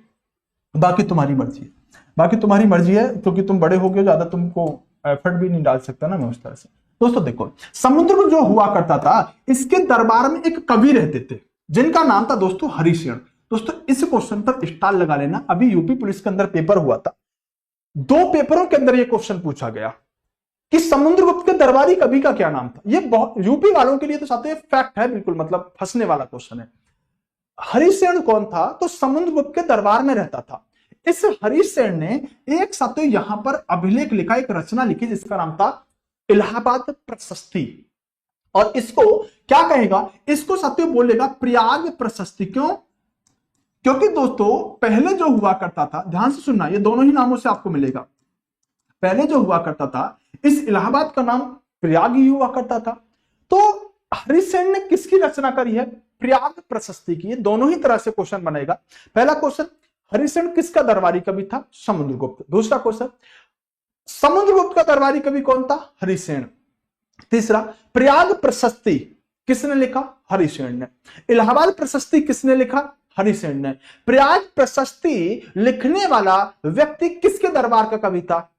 बाकी तुम्हारी मर्जी है, बाकी तुम्हारी मर्जी है, क्योंकि तुम बड़े हो गए, ज्यादा तुमको एफर्ट भी नहीं डाल सकता ना मैं उस तरह से। दोस्तों देखो, समुद्र में जो हुआ करता था, इसके दरबार में एक कवि रहते थे जिनका नाम था दोस्तों हरिशेन। दोस्तों इस क्वेश्चन पर स्टार लगा लेना, अभी यूपी पुलिस के अंदर पेपर हुआ था, 2 पेपरों के अंदर यह क्वेश्चन पूछा गया कि समुद्रगुप्त के दरबारी कवि का क्या नाम था। ये बहुत यूपी वालों के लिए तो साथ फैक्ट है, बिल्कुल मतलब फंसने वाला क्वेश्चन है। हरिशेन कौन था, तो समुद्रगुप्त के दरबार में रहता था। इस हरिशेन ने एक साथियों यहां पर अभिलेख लिखा, एक रचना लिखी जिसका नाम था इलाहाबाद प्रशस्ति। और इसको क्या कहेगा, इसको साथियों बोलेगा प्रयाग प्रशस्ति। क्यों, क्योंकि दोस्तों पहले जो हुआ करता था, ध्यान से सुनना, ये दोनों ही नामों से आपको मिलेगा। पहले जो हुआ करता था, इस इलाहाबाद का नाम प्रयाग ही हुआ करता था। तो हरिशेन ने किसकी रचना करी है, प्रयाग प्रशस्ति की। ये दोनों ही तरह से क्वेश्चन बनेगा। पहला क्वेश्चन, हरिशेन किसका दरबारी कवि था, समुद्रगुप्त। दूसरा क्वेश्चन, समुद्रगुप्त का दरबारी कवि कौन था, हरिशेन। तीसरा, प्रयाग प्रशस्ति किसने लिखा, हरिशेन ने। इलाहाबाद प्रशस्ति किसने लिखा, हरिशेन ने। प्रयाग प्रशस्ति लिखने वाला व्यक्ति किसके दरबार का कवि था,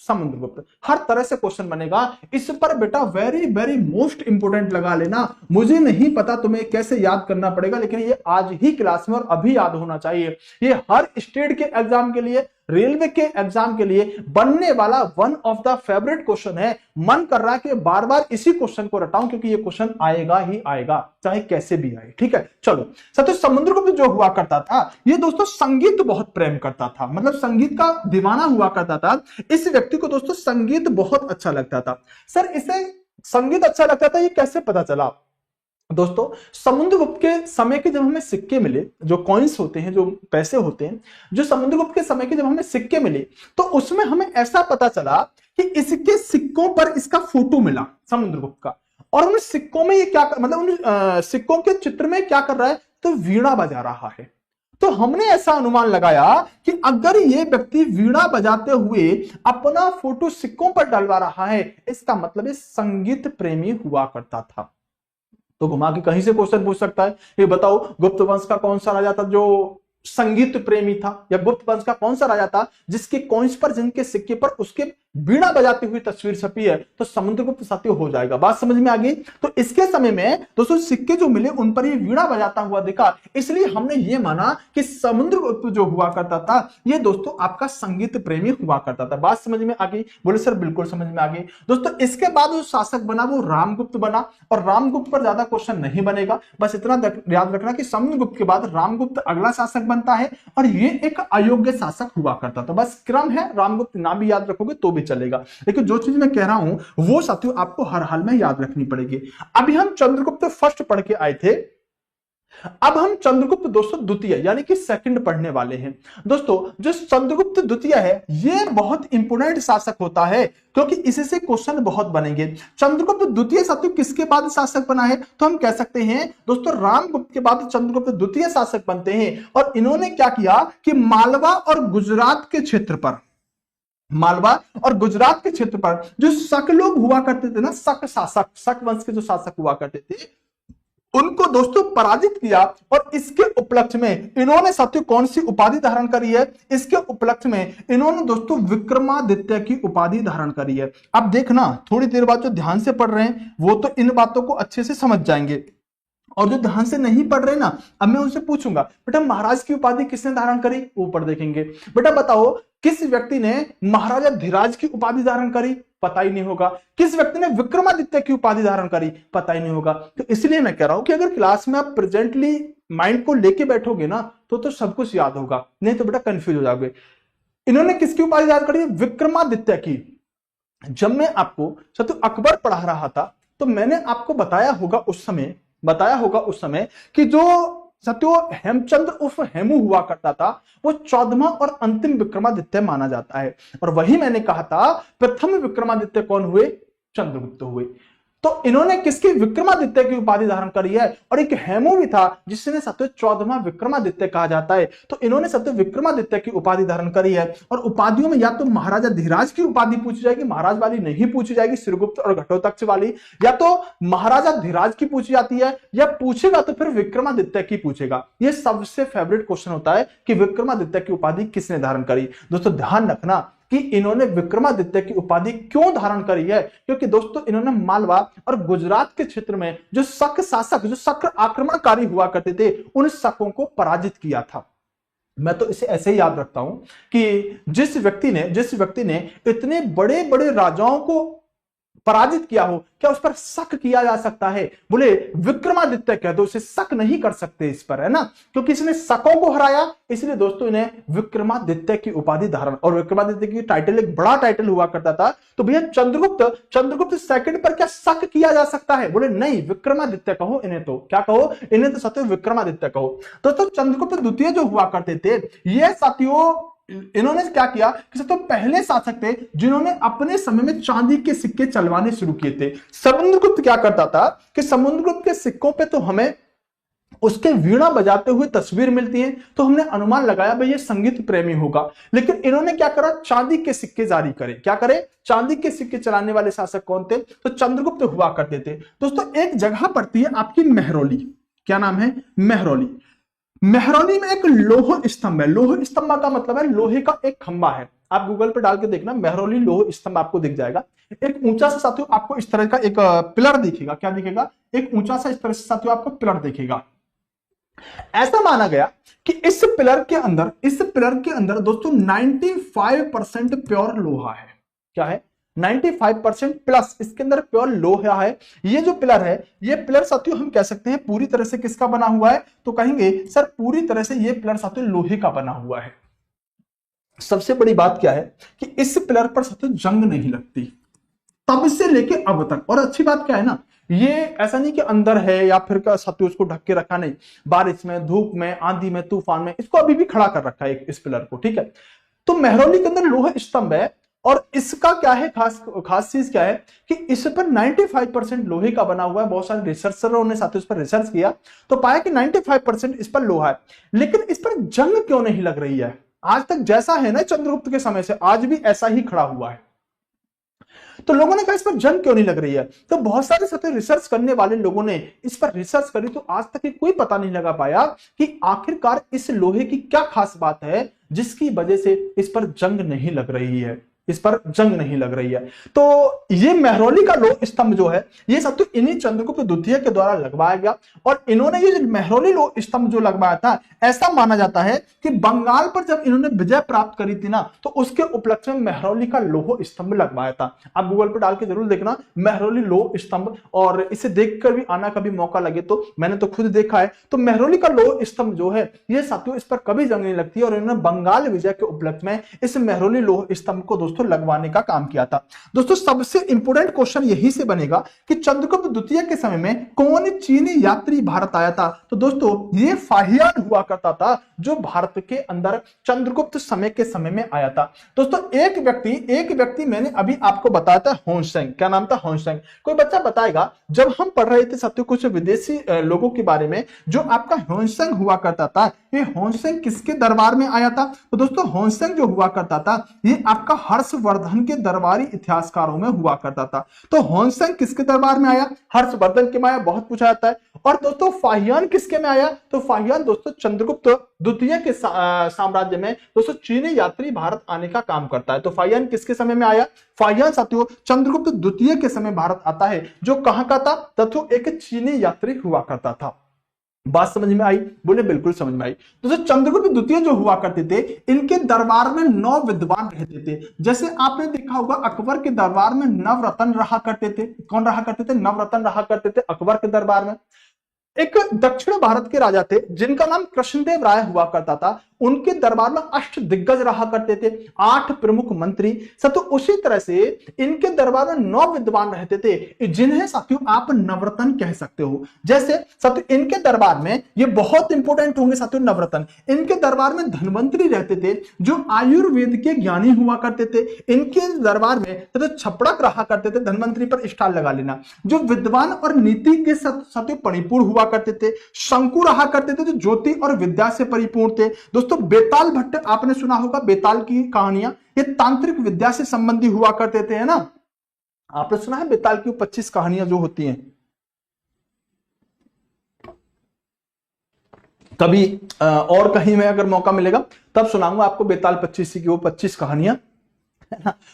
समुद्रगुप्त। हर तरह से क्वेश्चन बनेगा। इस पर बेटा वेरी वेरी मोस्ट इंपोर्टेंट लगा लेना। मुझे नहीं पता तुम्हें कैसे याद करना पड़ेगा, लेकिन ये आज ही क्लास में और अभी याद होना चाहिए। ये हर स्टेट के एग्जाम के लिए, रेलवे के एग्जाम के लिए बनने वाला one of the favourite question है। मन कर रहा है कि बार बार इसी क्वेश्चन को रटाऊं, क्योंकि ये क्वेश्चन आएगा ही आएगा, चाहे कैसे भी आए, ठीक है। चलो साथियों, समुद्रगुप्त जो हुआ करता था, ये दोस्तों संगीत बहुत प्रेम करता था, मतलब संगीत का दीवाना हुआ करता था। इस व्यक्ति को दोस्तों संगीत बहुत अच्छा लगता था। सर इसे संगीत अच्छा लगता था, ये कैसे पता चला। दोस्तों समुद्रगुप्त के समय के जब हमें सिक्के मिले, जो कॉइन्स होते हैं, जो पैसे होते हैं, जो समुद्रगुप्त के समय के जब हमें सिक्के मिले, तो उसमें हमें ऐसा पता चला कि इसके सिक्कों पर इसका फोटो मिला समुद्रगुप्त का। और उन सिक्कों में ये क्या, मतलब उन सिक्कों के चित्र में क्या कर रहा है, तो वीणा बजा रहा है। तो हमने ऐसा अनुमान लगाया कि अगर ये व्यक्ति वीणा बजाते हुए अपना फोटो सिक्कों पर डलवा रहा है, इसका मतलब ये संगीत प्रेमी हुआ करता था। तो घुमा के कहीं से क्वेश्चन पूछ सकता है, ये बताओ गुप्त वंश का कौन सा राजा था जो संगीत प्रेमी था, या गुप्त वंश का कौन सा राजा था जिसके कॉइन्स पर, जिनके सिक्के पर उसके वीणा बजाती हुई तस्वीर छपी है तो समुद्रगुप्त साथियों हो जाएगा। बात समझ में आ गई। तो इसके समय में दोस्तों सिक्के जो मिले उन पर ये वीणा बजाता हुआ दिखा, इसलिए हमने ये माना कि समुद्रगुप्त जो हुआ करता था ये दोस्तों आपका संगीत प्रेमी हुआ करता था। बात समझ में आ गई? बोले सर बिल्कुल समझ में आ गई। दोस्तों इसके बाद जो शासक बना वो रामगुप्त बना, और रामगुप्त पर ज्यादा क्वेश्चन नहीं बनेगा, बस इतना याद रखना कि समुद्रगुप्त के बाद रामगुप्त अगला शासक बनता है और ये एक अयोग्य शासक हुआ करता था। बस क्रम है, रामगुप्त नाम भी याद रखोगे तो भी चलेगा, लेकिन जो चीज मैं कह रहा हूं वो साथियों आपको हर हाल में याद रखनी पड़ेगी। अभी हम चंद्रगुप्त फर्स्ट पढ़ के आए थे, अब हम चंद्रगुप्त दोस्तों द्वितीय यानी कि सेकंड पढ़ने वाले हैं। दोस्तों जो चंद्रगुप्त द्वितीय है ये बहुत इंपोर्टेंट शासक होता है, क्योंकि इसी से क्वेश्चन बहुत बनेंगे। चंद्रगुप्त द्वितीय साथियों किसके बाद शासक बना है? तो हम कह सकते हैं दोस्तों रामगुप्त के बाद चंद्रगुप्त द्वितीय शासक बनते हैं। और इन्होंने क्या किया कि मालवा और गुजरात के क्षेत्र पर, मालवा और गुजरात के क्षेत्र पर जो शक लोग हुआ करते थे ना, शक शासक, शक वंश के जो शासक हुआ करते थे, उनको दोस्तों पराजित किया। और इसके उपलक्ष्य में इन्होंने साथियों कौन सी उपाधि धारण करी है? इसके उपलक्ष्य में इन्होंने दोस्तों विक्रमादित्य की उपाधि धारण करी है। अब देखना थोड़ी देर बाद जो ध्यान से पढ़ रहे हैं वो तो इन बातों को अच्छे से समझ जाएंगे, और जो ध्यान से नहीं पढ़ रहे ना, अब मैं उनसे पूछूंगा बेटा महाराज की उपाधि किसने धारण करी? ऊपर देखेंगे। बेटा बताओ किस व्यक्ति ने महाराजा धीराज की उपाधि धारण करी? पता ही नहीं होगा। किस व्यक्ति ने विक्रमादित्य की उपाधि धारण करी? पता ही नहीं होगा। तो इसलिए मैं कह रहा हूं कि अगर क्लास में आप प्रेजेंटली माइंड को लेके बैठोगे ना तो सब कुछ याद होगा, नहीं तो बेटा कंफ्यूज हो जाओगे। इन्होंने किसकी उपाधि धारण करी? विक्रमादित्य की। जब मैं आपको सत्य अकबर पढ़ा रहा था तो मैंने आपको बताया होगा उस समय कि जो सत्यो हेमचंद्र उर्फ हेमू हुआ करता था वो 14वां और अंतिम विक्रमादित्य माना जाता है। और वही मैंने कहा था प्रथम विक्रमादित्य कौन हुए? चंद्रगुप्त हुए। तो इन्होंने किसकी? विक्रमादित्य की उपाधि धारण करी है। और एक हेमू भी था जिसने सत्य 14वां विक्रमादित्य कहा जाता है। तो इन्होंने सत्य विक्रमादित्य की उपाधि धारण करी है। और उपाधियों में या तो महाराजा धीराज की उपाधि पूछी जाएगी, महाराज वाली नहीं पूछी जाएगी, श्रीगुप्त और घटोत्कच वाली, या तो महाराजा धीराज की पूछी जाती है, या पूछेगा तो फिर विक्रमादित्य की पूछेगा। ये सबसे फेवरेट क्वेश्चन होता है कि विक्रमादित्य की उपाधि किसने धारण करी। दोस्तों ध्यान रखना कि इन्होंने विक्रमादित्य की उपाधि क्यों धारण करी है, क्योंकि दोस्तों इन्होंने मालवा और गुजरात के क्षेत्र में जो शक शासक, जो शक आक्रमणकारी हुआ करते थे, उन शकों को पराजित किया था। मैं तो इसे ऐसे ही याद रखता हूं कि जिस व्यक्ति ने इतने बड़े बड़े राजाओं को पराजित किया हो, क्या उस पर शक किया जा सकता है? बोले विक्रमादित्य कह दो, इसे शक नहीं कर सकते इस पर, है ना, क्योंकि इसने शकों को हराया, इसलिए दोस्तों इन्हें विक्रमादित्य की उपाधि धारण। और विक्रमादित्य की टाइटल एक बड़ा टाइटल हुआ करता था। तो भैया चंद्रगुप्त सेकंड पर क्या शक किया जा सकता है? बोले नहीं, विक्रमादित्य कहो इन्हें। तो क्या कहो? इन्हें तो सत्य विक्रमादित्य कहो। दोस्तों चंद्रगुप्त द्वितीय जो हुआ करते थे, ये साथियों इन्होंने क्या किया कि सबसे पहले शासक थे जिन्होंने अपने समय में चांदी के सिक्के चलवाने शुरू किए थे। समुद्रगुप्त क्या करता था कि समुद्रगुप्त के सिक्कों पे तो हमें उसके वीणा बजाते हुए तस्वीर मिलती है, तो हमने अनुमान लगाया भाई ये संगीत प्रेमी होगा। लेकिन इन्होंने क्या करा? चांदी के सिक्के जारी करे। क्या करे? चांदी के सिक्के चलाने वाले शासक कौन थे? तो चंद्रगुप्त हुआ करते थे। दोस्तों एक जगह पड़ती है आपकी मेहरौली। क्या नाम है? मेहरौली। मेहरौली में एक लौह स्तंभ है। लौह स्तंभ का मतलब है लोहे का एक खंबा है। आप गूगल पे डाल के देखना, मेहरौली लौह स्तंभ आपको दिख जाएगा। एक ऊंचा सा साथियों आपको इस तरह का एक पिलर दिखेगा। क्या दिखेगा? एक ऊंचा सा इस तरह से साथियों आपको पिलर दिखेगा। ऐसा माना गया कि इस पिलर के अंदर दोस्तों 95% प्योर लोहा है। क्या है? 95% प्लस इसके अंदर प्योर लोहा है। ये जो पिलर है, ये पिलर साथियों हम कह सकते हैं पूरी तरह से किसका बना हुआ है? तो कहेंगे सर पूरी तरह से ये पिलर साथियों लोहे का बना हुआ है। सबसे बड़ी बात क्या है कि इस पिलर पर साथियों जंग नहीं लगती तब से लेके अब तक। और अच्छी बात क्या है ना, ये ऐसा नहीं कि अंदर है या फिर साथियों उसको ढक के रखा, नहीं, बारिश में, धूप में, आंधी में, तूफान में इसको अभी भी खड़ा कर रखा है इस पिलर को। ठीक है, तो मेहरौली के अंदर लोहा स्तंभ है। और इसका क्या है खास चीज क्या है कि इस पर 95% लोहे का बना हुआ है। बहुत सारे रिसर्चरों ने साथ उस पर रिसर्च किया तो पाया कि 95% इस पर लोहा है। लेकिन इस पर जंग क्यों नहीं लग रही है? आज तक जैसा है ना चंद्रगुप्त के समय से, आज भी ऐसा ही खड़ा हुआ है। तो लोगों ने कहा इस पर जंग क्यों नहीं लग रही है? तो बहुत सारे साथ रिसर्च करने वाले लोगों ने इस पर रिसर्च करी तो आज तक कोई पता नहीं लगा पाया कि आखिरकार इस लोहे की क्या खास बात है जिसकी वजह से इस पर जंग नहीं लग रही है। इस पर जंग नहीं लग रही है। तो ये मेहरौली का लोह स्तंभ जो है ये सब इन्हीं चंद्रगुप्त द्वितीय के द्वारा लगवाया गया। और इन्होंने ये मेहरौली लोह स्तंभ जो लगवाया था, ऐसा माना जाता है कि बंगाल पर जब इन्होंने विजय प्राप्त करी थी ना, तो उसके उपलक्ष्य में मेहरौली का लोह स्तंभ लगवाया था। आप गूगल पर डाल के जरूर देखना मेहरौली लोह स्तंभ, और इसे देखकर भी आना कभी मौका लगे तो, मैंने तो खुद देखा है। तो मेहरौली का लोह स्तंभ जो है ये साथियों इस पर कभी जंग नहीं लगती, और इन्होंने बंगाल विजय के उपलक्ष्य में इस मेहरौली लोह स्तंभ को दोस्तों लगवाने का काम किया था। दोस्तों सबसे इंपोर्टेंट क्वेश्चन यही से बनेगा कि चंद्रगुप्त द्वितीय के समय में कौन चीनी यात्री भारत आया था? तो दोस्तों ये फाहियान हुआ करता था जो भारत के अंदर चंद्रगुप्त समय के समय में आया था। दोस्तों एक व्यक्ति मैंने अभी आपको बताया था, होनसेंग। क्या नाम था? होनसेंग। कोई बच्चा बताएगा, जब हम पढ़ रहे थे साथियों कुछ विदेशी लोगों के बारे में, जो आपका होनसेंग हुआ करता था, ये होनसेंग किसके दरबार में आया था? तो दोस्तों होनसेंग जो हुआ करता था ये आपका हर्षवर्धन के दरबारी इतिहासकारों में हुआ करता था। तो होनसेंग किसके दरबार में आया? हर्षवर्धन के में आया, बहुत पूछा जाता है। और दोस्तों फाहियान किसके में आया? तो फाहियान दोस्तों चंद्रगुप्त द्वितीय के साम्राज्य में दोस्तों चीनी यात्री भारत आने का काम करता है। तो फाहियान किसके समय में आया? फाहियान साथियों चंद्रगुप्त द्वितीय के समय भारत आता है, जो कहां का था? तथो एक चीनी यात्री हुआ करता था। बात समझ में आई? बोले बिल्कुल समझ में आई। दोस्तों चंद्रगुप्त द्वितीय जो हुआ करते थे, इनके दरबार में 9 विद्वान रहते थे। जैसे आपने देखा होगा अकबर के दरबार में नवरत्न रहा करते थे। कौन रहा करते थे? नवरत्न रहा करते थे अकबर के दरबार में। एक दक्षिण भारत के राजा थे जिनका नाम कृष्णदेव राय हुआ करता था, उनके दरबार में अष्ट दिग्गज रहा करते थे, 8 प्रमुख मंत्री। साथियों उसी तरह से इनके दरबार में 9 विद्वान रहते थे, जिन्हें साथियों आप नवरत्न कह सकते हो। जैसे साथियों इनके दरबार में, ये बहुत इंपॉर्टेंट होंगे साथियों नवरत्न, इनके दरबार में धन्वंतरी रहते थे जो आयुर्वेद के ज्ञानी हुआ करते थे। इनके दरबार में तो छपड़क रहा करते थे, धन्वंतरी पर स्टार लगा लेना, जो विद्वान और नीति के साथियों परिपूर्ण हुआ करते थे। शंकु रहा करते थे जो ज्योति और विद्या से परिपूर्ण थे। दोस्तों बेताल भट्ट आपने सुना होगा, बेताल की कहानियां, ये तांत्रिक विद्या से संबंधी हुआ करते थे, है ना? आपने सुना है बेताल की 25 कहानियां जो होती हैं। कभी और कहीं में अगर मौका मिलेगा तब सुनाऊंगा आपको बेताल 25 की वो 25 कहानियां,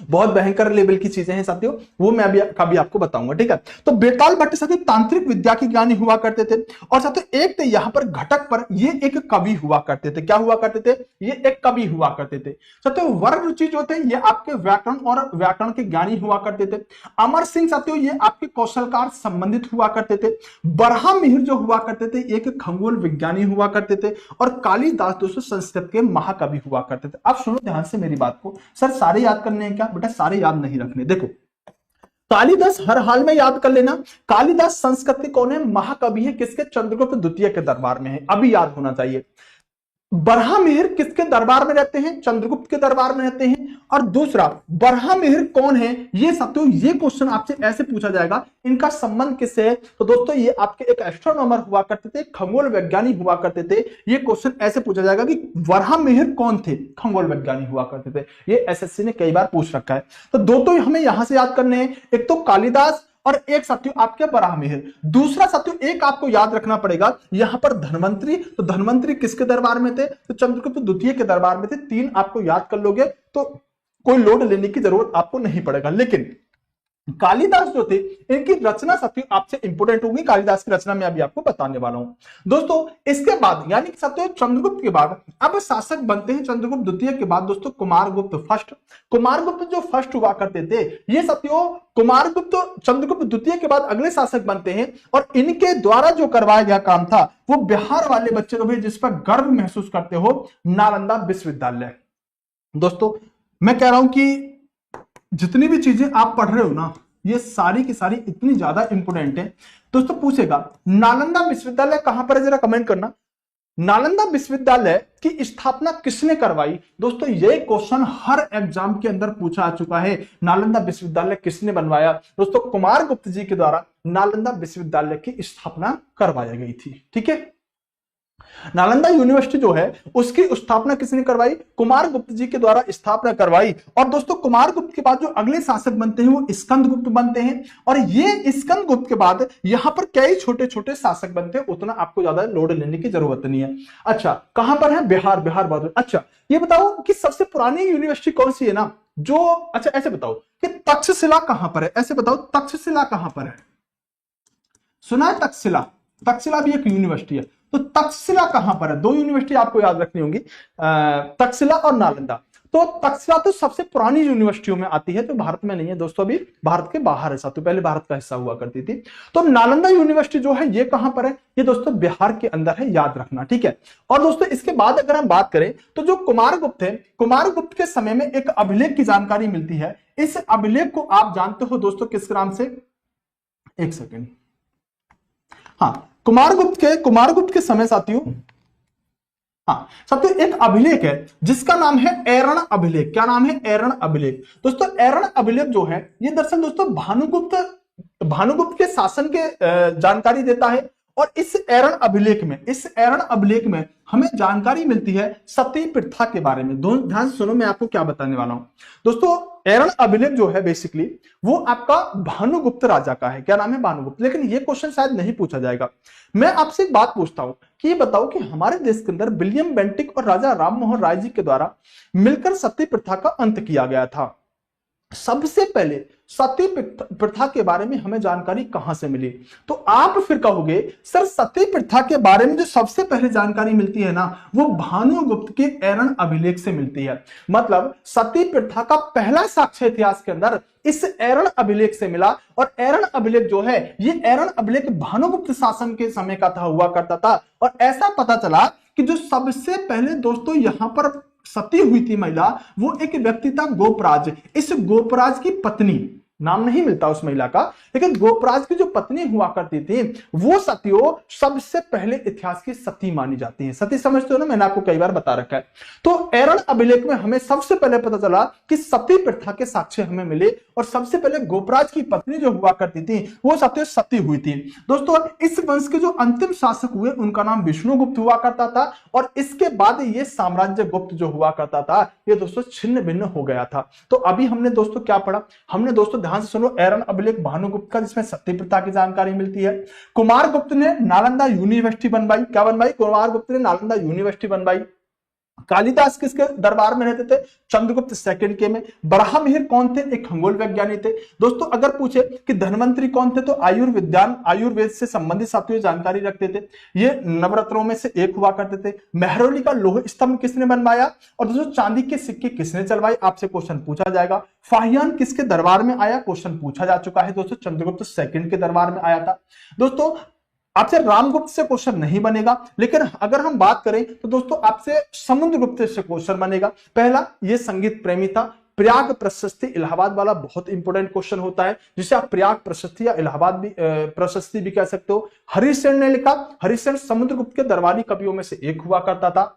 बहुत भयंकर लेवल की चीजें हैं साथियों, वो मैं अभी कभी आपको बताऊंगा, ठीक है? तो बेताल भट्ट साथियों तांत्रिक विद्या के ज्ञानी हुआ करते थे। और साथियों एक थे यहाँ पर घटक पर, ये एक कवि हुआ करते थे। क्या हुआ करते थे? ये एक कवि हुआ करते थे। साथियों वर रुचि जो थे ये आपके व्याकरण और व्याकरण के ज्ञानी हुआ करते थे। अमर सिंह साथियों ये आपके कौशलकार संबंधित हुआ करते थे। बरहा मिहिर जो हुआ करते थे एक खगोल विज्ञानी हुआ करते थे। और कालिदास दोस्तों संस्कृत के महाकवि हुआ करते थे। अब सुनो ध्यान से मेरी बात को, सर सारे याद करने हैं क्या? बेटा सारे याद नहीं रखने। देखो कालिदास हर हाल में याद कर लेना, कालिदास संस्कृत के कौन है? महाकवि है। किसके? चंद्रगुप्त द्वितीय के दरबार में है, अभी याद होना चाहिए। बरहा मिहिर किसके दरबार में रहते हैं? चंद्रगुप्त के दरबार में रहते हैं। और दूसरा बरहा मिहिर कौन है? ये साथियों ये क्वेश्चन आपसे ऐसे पूछा जाएगा, इनका संबंध किससे है? तो दोस्तों ये आपके एक एस्ट्रोनॉमर हुआ करते थे, खगोल वैज्ञानिक हुआ करते थे। ये क्वेश्चन ऐसे पूछा जाएगा कि बरहा मिहिर कौन थे? खगोल वैज्ञानिक हुआ करते थे। ये एसएससी ने कई बार पूछ रखा है। तो दो तो हमें यहां से याद करने हैं, एक तो कालिदास और एक साथियों आपके बरहा मिहिर। दूसरा साथियों एक आपको याद रखना पड़ेगा, यहां पर धन्वंतरी, तो धन्वंतरी किसके दरबार में थे? तो चंद्रगुप्त द्वितीय के दरबार में थे। 3 आपको याद कर लोगे तो कोई लोड लेने की जरूरत आपको नहीं पड़ेगा। लेकिन कालिदास जो थे इनकी रचना साथियों आपसे इंपोर्टेंट होगी, कालिदास की रचना मैं अभी आपको बताने वाला हूं। दोस्तों इसके बाद यानी कि साथियों चंद्रगुप्त के बाद अब शासक बनते हैं चंद्रगुप्त द्वितीय के बाद दोस्तों कुमारगुप्त फर्स्ट। कुमारगुप्त जो फर्स्ट हुआ करते थे, ये साथियों कुमारगुप्त चंद्रगुप्त द्वितीय के बाद अगले शासक बनते हैं। और इनके द्वारा जो करवाया गया काम था वो बिहार वाले बच्चे लोग जिस पर गर्व महसूस करते हो, नालंदा विश्वविद्यालय। दोस्तों मैं कह रहा हूं कि जितनी भी चीजें आप पढ़ रहे हो ना, ये सारी की सारी इतनी ज्यादा इंपोर्टेंट है। दोस्तों पूछेगा नालंदा विश्वविद्यालय कहां पर है, जरा कमेंट करना। नालंदा विश्वविद्यालय की स्थापना किसने करवाई? दोस्तों ये क्वेश्चन हर एग्जाम के अंदर पूछा आ चुका है। नालंदा विश्वविद्यालय किसने बनवाया? दोस्तों कुमारगुप्त जी के द्वारा नालंदा विश्वविद्यालय की स्थापना करवाई गई थी, ठीक है? नालंदा यूनिवर्सिटी जो है उसकी स्थापना किसने करवाई? कुमार गुप्त जी के द्वारा स्थापना करवाई। और दोस्तों कुमार गुप्त के बाद जो अगले शासक बनते हैं वो स्कंद गुप्त बनते हैं। और ये स्कंद गुप्त के बाद यहां पर कई छोटे छोटे शासक बनते हैं, उतना आपको ज्यादा लोड लेने की जरूरत नहीं है। अच्छा, कहां पर है? बिहार, बिहार बहादुर। अच्छा, ये बताओ कि सबसे पुरानी यूनिवर्सिटी कौन सी है ना जो, अच्छा ऐसे बताओ कि तक्षशिला कहां पर है? ऐसे बताओ तक्षशिला कहां पर है? सुना है तक्षशिला? तक्षशिला भी एक यूनिवर्सिटी है। तो तक्षशिला कहां पर है? दो यूनिवर्सिटी आपको याद रखनी होंगी, तक्षशिला और नालंदा। तो तक्षशिला तो सबसे पुरानी यूनिवर्सिटियों में आती है, तो भारत में नहीं है दोस्तों, अभी भारत के बाहर है, साथ पहले भारत का हिस्सा हुआ करती थी। तो नालंदा यूनिवर्सिटी जो है ये कहां पर है? ये दोस्तों बिहार के अंदर है, याद रखना, ठीक है। और दोस्तों इसके बाद अगर हम बात करें तो जो कुमार गुप्त थे, कुमार गुप्त के समय में एक अभिलेख की जानकारी मिलती है। इस अभिलेख को आप जानते हो दोस्तों किस नाम से? एक सेकेंड, हाँ, कुमार गुप्त के समय साथियों, हाँ साथियों, एक अभिलेख है जिसका नाम है ऐरण अभिलेख। क्या नाम है? ऐरण अभिलेख। दोस्तों ऐरण अभिलेख जो है ये दरअसल दोस्तों भानुगुप्त के शासन के जानकारी देता है। और इस ऐरण अभिलेख में हमें जानकारी मिलती है सती प्रथा के बारे में। दोनों ध्यान से सुनो, मैं आपको क्या बताने वाला हूं। दोस्तों ऐरण अभिलेख जो है बेसिकली वो आपका भानुगुप्त राजा का है। क्या नाम है? भानुगुप्त। लेकिन ये क्वेश्चन शायद नहीं पूछा जाएगा। मैं आपसे एक बात पूछता हूं कि ये बताओ कि हमारे देश के अंदर विलियम बेंटिक और राजा राममोहन राय जी के द्वारा मिलकर सती प्रथा का अंत किया गया था। सबसे पहले सती प्रथा के बारे में हमें जानकारी कहां से मिली? तो आप फिर कहोगे सर सती प्रथा के बारे में जो सबसे पहले जानकारी मिलती है ना वो भानुगुप्त के ऐरण अभिलेख से मिलती है। मतलब सती प्रथा का पहला साक्ष्य इतिहास के अंदर इस ऐरण अभिलेख से मिला। और ऐरण अभिलेख जो है ये ऐरण अभिलेख भानुगुप्त शासन के समय का था, हुआ करता था। और ऐसा पता चला कि जो सबसे पहले दोस्तों यहां पर सती हुई थी महिला, वो एक व्यक्ति था गोपराज। इस गोपराज की पत्नी, नाम नहीं मिलता उस महिला का, लेकिन गोपराज की जो पत्नी हुआ करती थी वो सतियों सबसे पहले इतिहास की सती मानी जाती है। सती समझते हो ना, मैंने आपको कई बार बता रखा है। तो ऐरण अभिलेख में हमें सबसे पहले पता चला कि सती प्रथा के साक्ष्य हमें मिले। और सबसे पहले गोपराज की पत्नी जो हुआ करती थी वो सत्य सती हुई थी। दोस्तों इस वंश के जो अंतिम शासक हुए उनका नाम विष्णुगुप्त हुआ करता था। और इसके बाद ये साम्राज्य गुप्त जो हुआ करता था ये दोस्तों छिन्न भिन्न हो गया था। तो अभी हमने दोस्तों क्या पढ़ा? हमने दोस्तों ध्यान से सुनो, ऐरण अभिलेख भानुगुप्त का जिसमें सती प्रथा की जानकारी मिलती है। कुमार गुप्त ने नालंदा यूनिवर्सिटी बनवाई। क्या बनवाई? कुमार गुप्त ने नालंदा यूनिवर्सिटी बनवाई। कालिदास किसके दरबार में रहते थे? चंद्रगुप्त सेकंड के में। बराहमिहिर कौन थे? एक खगोल वैज्ञानिक थे। दोस्तों अगर पूछे कि धन्वंतरी कौन थे तो आयुर्वेद से संबंधित साथियों जानकारी रखते थे। ये नवरत्नों में से एक हुआ करते थे। मेहरौली का लौह स्तंभ किसने बनवाया? और दोस्तों चांदी के सिक्के किसने चलवाए? आपसे क्वेश्चन पूछा जाएगा। फाहियान किसके दरबार में आया? क्वेश्चन पूछा जा चुका है दोस्तों, चंद्रगुप्त सेकंड के दरबार में आया था। दोस्तों आपसे रामगुप्त से क्वेश्चन नहीं बनेगा, लेकिन अगर हम बात करें तो दोस्तों आपसे समुद्रगुप्त से क्वेश्चन बनेगा। पहला, ये संगीत प्रेमी था। प्रयाग प्रशस्ति इलाहाबाद वाला बहुत इंपॉर्टेंट क्वेश्चन होता है, जिसे आप प्रयाग प्रशस्ति या इलाहाबाद भी प्रशस्ति भी कह सकते हो। हरिश्चंद्र ने लिखा। हरिश्चंद्र समुद्रगुप्त के दरबारी कवियों में से एक हुआ करता था।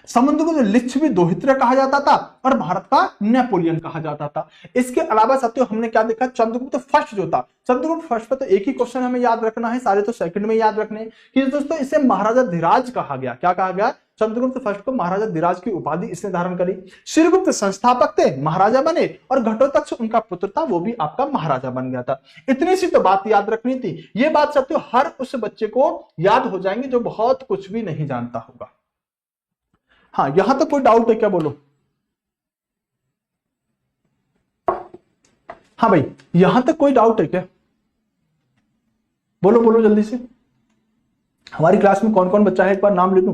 समुद्र को लिच्छवी दोहित्र कहा जाता था और भारत का नेपोलियन कहा जाता था। इसके अलावा साथियों हमने क्या देखा? चंद्रगुप्त फर्स्ट जो था, चंद्रगुप्त फर्स्ट पर तो एक ही क्वेश्चन हमें याद रखना है, सारे तो सेकंड में याद रखने हैं कि दोस्तों इसे महाराजा धीराज कहा गया। क्या कहा गया? चंद्रगुप्त फर्स्ट को महाराजा धीराज की उपाधि इसने धारण करी। श्रीगुप्त संस्थापक थे, महाराजा बने, और घटोत्कच उनका पुत्र था, वो भी आपका महाराजा बन गया था। इतनी सी तो बात याद रखनी थी। ये बात साथियों हर उस बच्चे को याद हो जाएंगे जो बहुत कुछ भी नहीं जानता होगा। हाँ, यहां तक कोई डाउट है क्या? बोलो। हाँ भाई, यहां तक कोई डाउट है क्या? बोलो बोलो जल्दी से। हमारी क्लास में कौन कौन बच्चा है एक बार नाम ले लूं।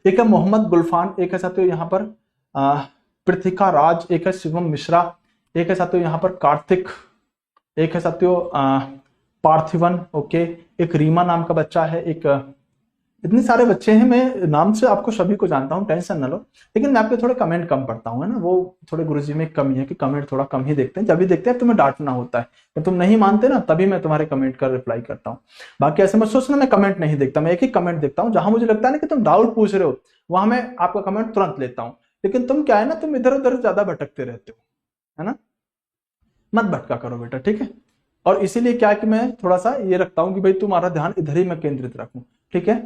एक है मोहम्मद गुलफान, एक है साथियों यहां पर पृथिका राज, एक है शिवम मिश्रा, एक है साथियों यहां पर कार्तिक, एक है साथियों पार्थिवन, ओके, एक रीमा नाम का बच्चा है, एक इतने सारे बच्चे हैं। मैं नाम से आपको सभी को जानता हूं, टेंशन ना लो, लेकिन मैं आपके थोड़े कमेंट कम पढ़ता हूं, है ना। वो थोड़े गुरुजी में कमी है कि कमेंट थोड़ा कम ही देखते हैं। जब भी देखते हैं तुम्हें डांटना होता है, जब तुम नहीं मानते ना तभी मैं तुम्हारे कमेंट का रिप्लाई करता हूं। बाकी ऐसे मत सोचना मैं कमेंट नहीं देखता, मैं एक ही कमेंट देखता हूँ। जहां मुझे लगता है ना कि तुम डाउट पूछ रहे हो वहां मैं आपका कमेंट तुरंत लेता हूँ। लेकिन तुम क्या है ना, तुम इधर उधर ज्यादा भटकते रहते हो, है ना। मत भटका करो बेटा, ठीक है। और इसीलिए क्या है कि मैं थोड़ा सा ये रखता हूँ कि भाई तुम्हारा ध्यान इधर ही मैं केंद्रित रखूं, ठीक है।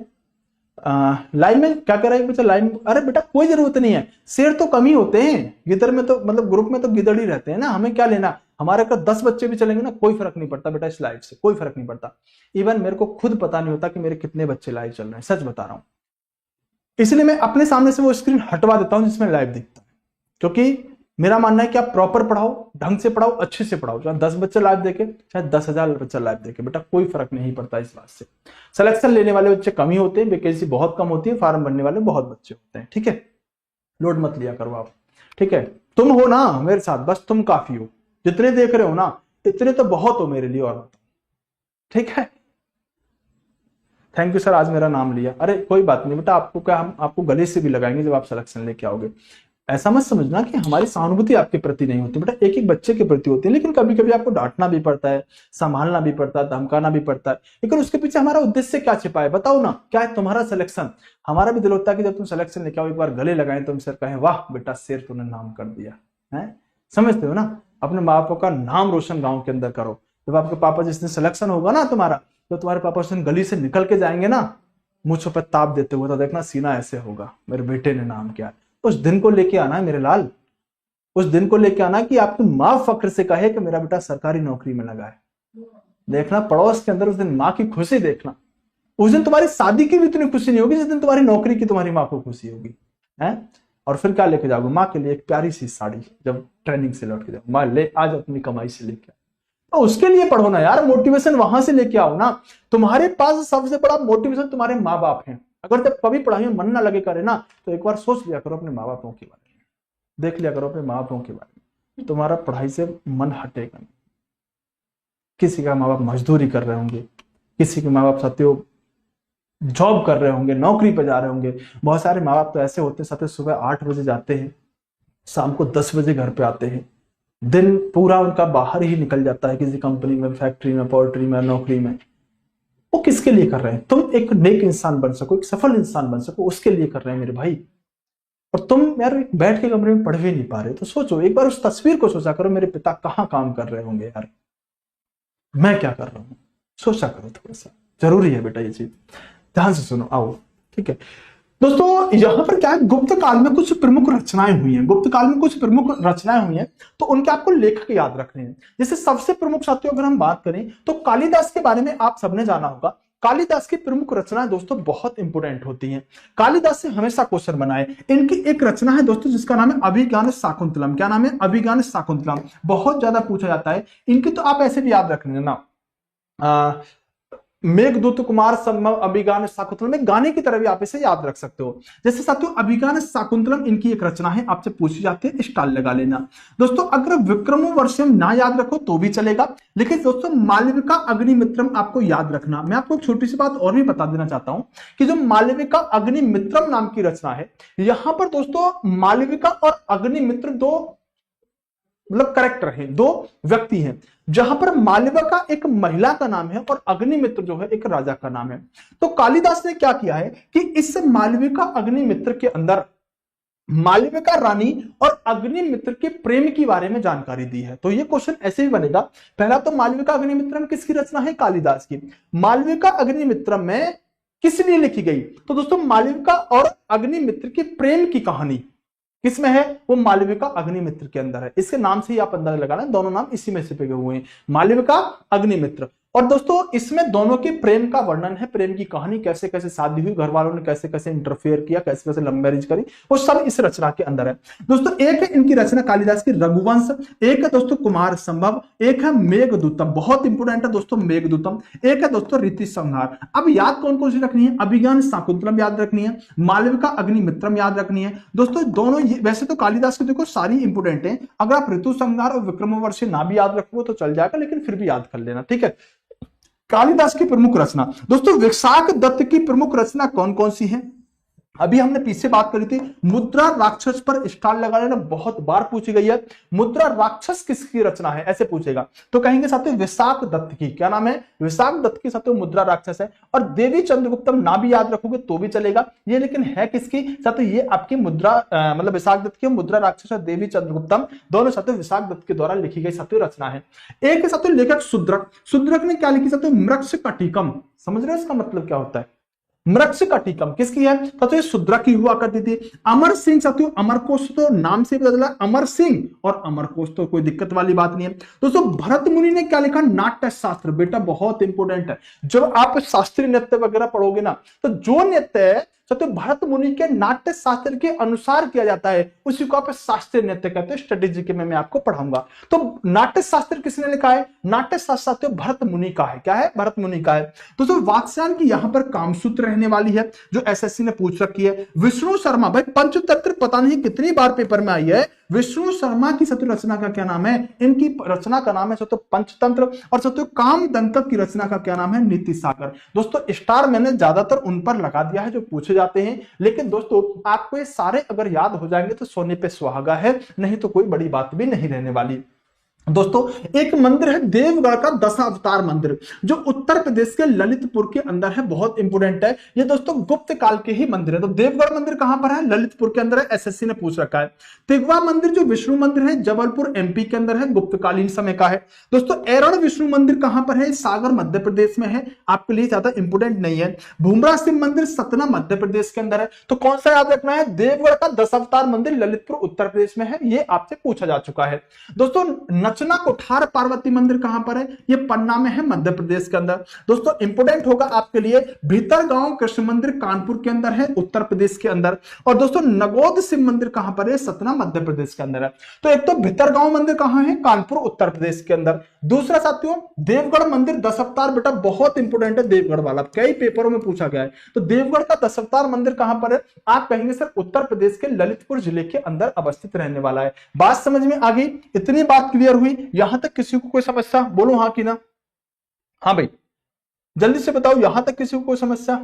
लाइन में क्या कह रहा है बच्चा, लाइन, अरे बेटा कोई जरूरत नहीं है, शेर तो कम ही होते हैं, गिदड़ में तो मतलब ग्रुप में तो गिदड़ ही रहते हैं ना, हमें क्या लेना, हमारे अगर 10 बच्चे भी चलेंगे ना कोई फर्क नहीं पड़ता बेटा, इस लाइव से कोई फर्क नहीं पड़ता। इवन मेरे को खुद पता नहीं होता कि मेरे कितने बच्चे लाइव चल रहे हैं, सच बता रहा हूं। इसलिए मैं अपने सामने से वो स्क्रीन हटवा देता हूं जिसमें लाइव दिखता है, क्योंकि मेरा मानना है कि आप प्रॉपर पढ़ाओ, ढंग से पढ़ाओ, अच्छे से पढ़ाओ, चाहे 10 बच्चे लाइव देखे चाहे 10,000 बच्चा लाइव देखे, बेटा कोई फर्क नहीं पड़ता इस बात से। सिलेक्शन लेने वाले बच्चे कम ही होते हैं, वैकेंसी बहुत कम होती है, फॉर्म भरने वाले बहुत बच्चे होते हैं, ठीक है, लोड मत लिया करो आप, ठीक है। तुम हो ना मेरे साथ, बस तुम काफी हो, जितने देख रहे हो ना इतने तो बहुत हो मेरे लिए, और बताओ, ठीक है। थैंक यू सर, आज मेरा नाम लिया, अरे कोई बात नहीं बेटा, आपको क्या, हम आपको गले से भी लगाएंगे जब आप सिलेक्शन लेके आओगे। ऐसा मत समझना कि हमारी सहानुभूति आपके प्रति नहीं होती, बेटा एक एक बच्चे के प्रति होती है, लेकिन कभी कभी आपको डांटना भी पड़ता है, संभालना भी पड़ता है, धमकाना भी पड़ता है, लेकिन उसके पीछे हमारा उद्देश्य क्या छिपा है बताओ ना, क्या है तुम्हारा सिलेक्शन। हमारा भी दिल होता है कि जब तुम सिलेक्शन लेके आओ एक बार गले लगाए, तुम सर कहें वाह बेटा शेर तूने नाम कर दिया है, समझते हो ना, अपने माँ बापों का नाम रोशन गाँव के अंदर करो। जब आपके पापा जिस दिन सिलेक्शन होगा ना तुम्हारा, तो तुम्हारे पापा उस दिन गली से निकल के जाएंगे ना मुझ पर ताप देते हुए, तो देखना सीना ऐसे होगा, मेरे बेटे ने नाम किया। उस दिन को लेके आना है मेरे लाल, उस दिन को लेके आना कि आपकी माँ फक्र से कहे कि मेरा बेटा सरकारी नौकरी में लगा है। देखना पड़ोस के अंदर उस दिन माँ की खुशी देखना, उस दिन तुम्हारी शादी की भी इतनी खुशी नहीं होगी जिस दिन तुम्हारी नौकरी की तुम्हारी माँ को खुशी होगी, है। और फिर क्या लेके जाओगे माँ के लिए, एक प्यारी सी साड़ी, जब ट्रेनिंग से लौट के जाओ, माँ ले आज अपनी कमाई से लेके आओ, तो उसके लिए पढ़ो ना यार, मोटिवेशन वहां से लेके आओ ना। तुम्हारे पास सबसे बड़ा मोटिवेशन तुम्हारे माँ बाप हैं। अगर जब कभी पढ़ाई में मन ना लगे करे ना, तो एक बार सोच लिया करो अपने माँ बापों के बारे में, देख लिया करो अपने माँ बापों के बारे में, तुम्हारा पढ़ाई से मन हटेगा नहीं। किसी का माँ बाप मजदूरी कर रहे होंगे, किसी के माँ बाप सत्यो जॉब कर रहे होंगे, नौकरी पर जा रहे होंगे। बहुत सारे माँ बाप तो ऐसे होते हैं सत्य सुबह 8 बजे जाते हैं, शाम को 10 बजे घर पे आते हैं, दिन पूरा उनका बाहर ही निकल जाता है, किसी कंपनी में, फैक्ट्री में, पोल्ट्री में, नौकरी में। वो किसके लिए कर रहे हैं, तुम एक नेक इंसान बन सको, एक सफल इंसान बन सको, उसके लिए कर रहे हैं मेरे भाई। और तुम यार बैठ के कमरे में पढ़ भी नहीं पा रहे, तो सोचो एक बार उस तस्वीर को सोचा करो, मेरे पिता कहाँ काम कर रहे होंगे यार, मैं क्या कर रहा हूँ, सोचा करो थोड़ा सा, जरूरी है बेटा ये चीज, ध्यान से सुनो, आओ, ठीक है दोस्तों। यहां पर क्या है, गुप्त काल में कुछ प्रमुख रचनाएं हुई हैं, गुप्त काल में कुछ प्रमुख रचनाएं हुई हैं, तो उनके आपको लेखक याद रखने हैं। जैसे सबसे प्रमुख साथियों अगर हम बात करें तो कालिदास के बारे में आप सबने जाना होगा। कालिदास की प्रमुख रचनाएं दोस्तों बहुत इंपोर्टेंट होती हैं, कालिदास से हमेशा क्वेश्चन बनाए। इनकी एक रचना है दोस्तों जिसका नाम है अभिज्ञान शाकुंतलम। क्या नाम है, अभिज्ञान शाकुंतलम, बहुत ज्यादा पूछा जाता है। इनकी तो आप ऐसे भी याद रख लेना, मेघदूत कुमार संभव अभिज्ञान शाकुंतलम, एक गाने की तरह भी आप इसे याद रख सकते हो। जैसे साथियों अभिज्ञान शाकुंतलम इनकी एक रचना है, आपसे पूछी जाती है, स्टाल लगा लेना दोस्तों। अगर विक्रमो वर्षम ना याद रखो तो भी चलेगा, लेकिन दोस्तों मालविका अग्निमित्रम आपको याद रखना। मैं आपको एक छोटी सी बात और भी बता देना चाहता हूं कि जो मालविका अग्निमित्रम नाम की रचना है, यहां पर दोस्तों मालविका और अग्निमित्र दो मतलब करेक्टर हैं, दो व्यक्ति हैं, जहां पर मालविका एक महिला का नाम है और अग्निमित्र जो है एक राजा का नाम है। तो कालिदास ने क्या किया है कि इस मालविका अग्निमित्र के अंदर मालविका रानी और अग्निमित्र के प्रेम के बारे में जानकारी दी है। तो ये क्वेश्चन ऐसे भी बनेगा, पहला तो मालविका अग्निमित्रम किसकी रचना है, कालिदास की। मालविका अग्निमित्रम में किस लिए लिखी गई, तो दोस्तों मालविका और अग्निमित्र की प्रेम की कहानी किसमें है, वो मालविका अग्निमित्र के अंदर है। इसके नाम से ही आप अंदाजा लगाना, दोनों नाम इसी में से पे हुए हैं, मालविका अग्निमित्र। और दोस्तों इसमें दोनों के प्रेम का वर्णन है, प्रेम की कहानी, कैसे कैसे शादी हुई, घर वालों ने कैसे कैसे इंटरफेयर किया, कैसे कैसे लव मैरिज करी, वो सब इस रचना के अंदर है दोस्तों। एक है इनकी रचना कालिदास की रघुवंश, एक है दोस्तों कुमार संभव, एक है मेघदूतम, बहुत इंपोर्टेंट है दोस्तों मेघदूतम, एक है दोस्तों ऋतु संहार। अब याद कौन कौन सी रखनी है, अभिज्ञान शाकुंतलम याद रखनी है, मालविका अग्निमित्रम याद रखनी है दोस्तों। दोनों वैसे तो कालिदास की देखो सारी इंपोर्टेंट है, अगर आप ऋतु संहार और विक्रमोर्वश ना भी याद रखोगे तो चल जाएगा, लेकिन फिर भी याद कर लेना, ठीक है। कालिदास की प्रमुख रचना दोस्तों, विशाख दत्त की प्रमुख रचना कौन कौन सी है, अभी हमने पीछे बात करी थी, मुद्रा राक्षस पर स्टार लगा लेना, बहुत बार पूछी गई है। मुद्रा राक्षस किसकी रचना है ऐसे पूछेगा तो कहेंगे साथियों विशाख दत्त की। क्या नाम है, विशाख दत्त की साथियों मुद्रा राक्षस है। और देवी चंद्रगुप्तम ना भी याद रखोगे तो भी चलेगा, ये लेकिन है किसकी साथियों, ये आपकी मुद्रा मतलब विशाख दत्त की, मुद्रा राक्षस और देवी चंद्रगुप्तम दोनों साथियों विशाख दत्त के द्वारा लिखी गई साथियों रचना है। एक साथियों लेखक शूद्रक, शूद्रक ने क्या लिखी साथियों, मृक्ष कटिकम, समझ रहे हो इसका मतलब क्या होता है, मृक्षकटिकम किसकी है? तो ये शूद्रक की हुआ करती थी। अमर सिंह साथियों, अमरकोश तो नाम से पता चला अमर सिंह और अमरकोश तो कोई दिक्कत वाली बात नहीं है। दोस्तों भरत मुनि ने क्या लिखा? नाट्य शास्त्र। बेटा बहुत इंपॉर्टेंट है, जब आप शास्त्रीय नृत्य वगैरह पढ़ोगे ना, तो जो नृत्य है तो भरत मुनि के नाट्य शास्त्र के अनुसार किया जाता है, उसी को आप शास्त्रीय नृत्य कहते हैं। स्ट्रेटेजी के में मैं आपको पढ़ाऊंगा। तो नाट्य शास्त्र किसने लिखा है? नाट्य शास्त्र भरत मुनि का है। क्या है? भरत मुनि का है। दोस्तों वात्स्यायन की यहां पर कामसूत्र रहने वाली है, जो एसएससी ने पूछ रखी है। विष्णु शर्मा, भाई पंचतंत्र पता नहीं कितनी बार पेपर में आई है। विष्णु शर्मा की सत्य रचना का क्या नाम है? इनकी रचना का नाम है सत्य पंचतंत्र, और सत्य कामदंतक की रचना का क्या नाम है? नीति सागर। दोस्तों स्टार मैंने ज्यादातर उन पर लगा दिया है जो पूछे जाते हैं, लेकिन दोस्तों आपको ये सारे अगर याद हो जाएंगे तो सोने पे सुहागा है, नहीं तो कोई बड़ी बात भी नहीं रहने वाली। दोस्तों एक मंदिर है देवगढ़ का दशावतार मंदिर, जो उत्तर प्रदेश के ललितपुर के अंदर है। बहुत इंपोर्टेंट है ये दोस्तों, गुप्त काल के ही मंदिर है। तो देवगढ़ मंदिर कहां पर है? ललितपुर के अंदर है। एसएससी ने पूछ रखा है। तिगवा मंदिर जो विष्णु मंदिर है, जबलपुर एमपी के अंदर है, गुप्तकालीन समय का है। दोस्तों एरण विष्णु मंदिर कहां पर है? सागर मध्य प्रदेश में है, आपके लिए ज्यादा इंपोर्टेंट नहीं है। भूमरा शिव मंदिर सतना मध्य प्रदेश के अंदर है। तो कौन सा याद रखना है? देवगढ़ का दशावतार मंदिर ललितपुर उत्तर प्रदेश में है, ये आपसे पूछा जा चुका है। दोस्तों नचना कोठार पार्वती मंदिर कहां पर है? ये पन्ना में है, मध्य प्रदेश के अंदर। दोस्तों इंपोर्टेंट होगा आपके लिए, भीतर गांव कृष्ण मंदिर कानपुर के अंदर है, उत्तर प्रदेश के अंदर। और दोस्तों नगोद शिव मंदिर कहां पर है? सतना मध्य प्रदेश के अंदर है। तो एक तो भीतर गांव मंदिर कहां है? कानपुर उत्तर प्रदेश के अंदर। दूसरा साथियों देवगढ़ मंदिर दशावतार, बेटा बहुत इंपोर्टेंट है देवगढ़ वाला, कई पेपरों में पूछा गया है। तो देवगढ़ का दशावतार मंदिर कहां पर है? आप कहेंगे सर उत्तर प्रदेश के ललितपुर जिले के अंदर अवस्थित रहने वाला है। बात समझ में आ गई? इतनी बात क्लियर हुई? यहां तक किसी को कोई समस्या? बोलो हाँ कि ना। हाँ भाई जल्दी से बताओ, यहां तक किसी को कोई समस्या?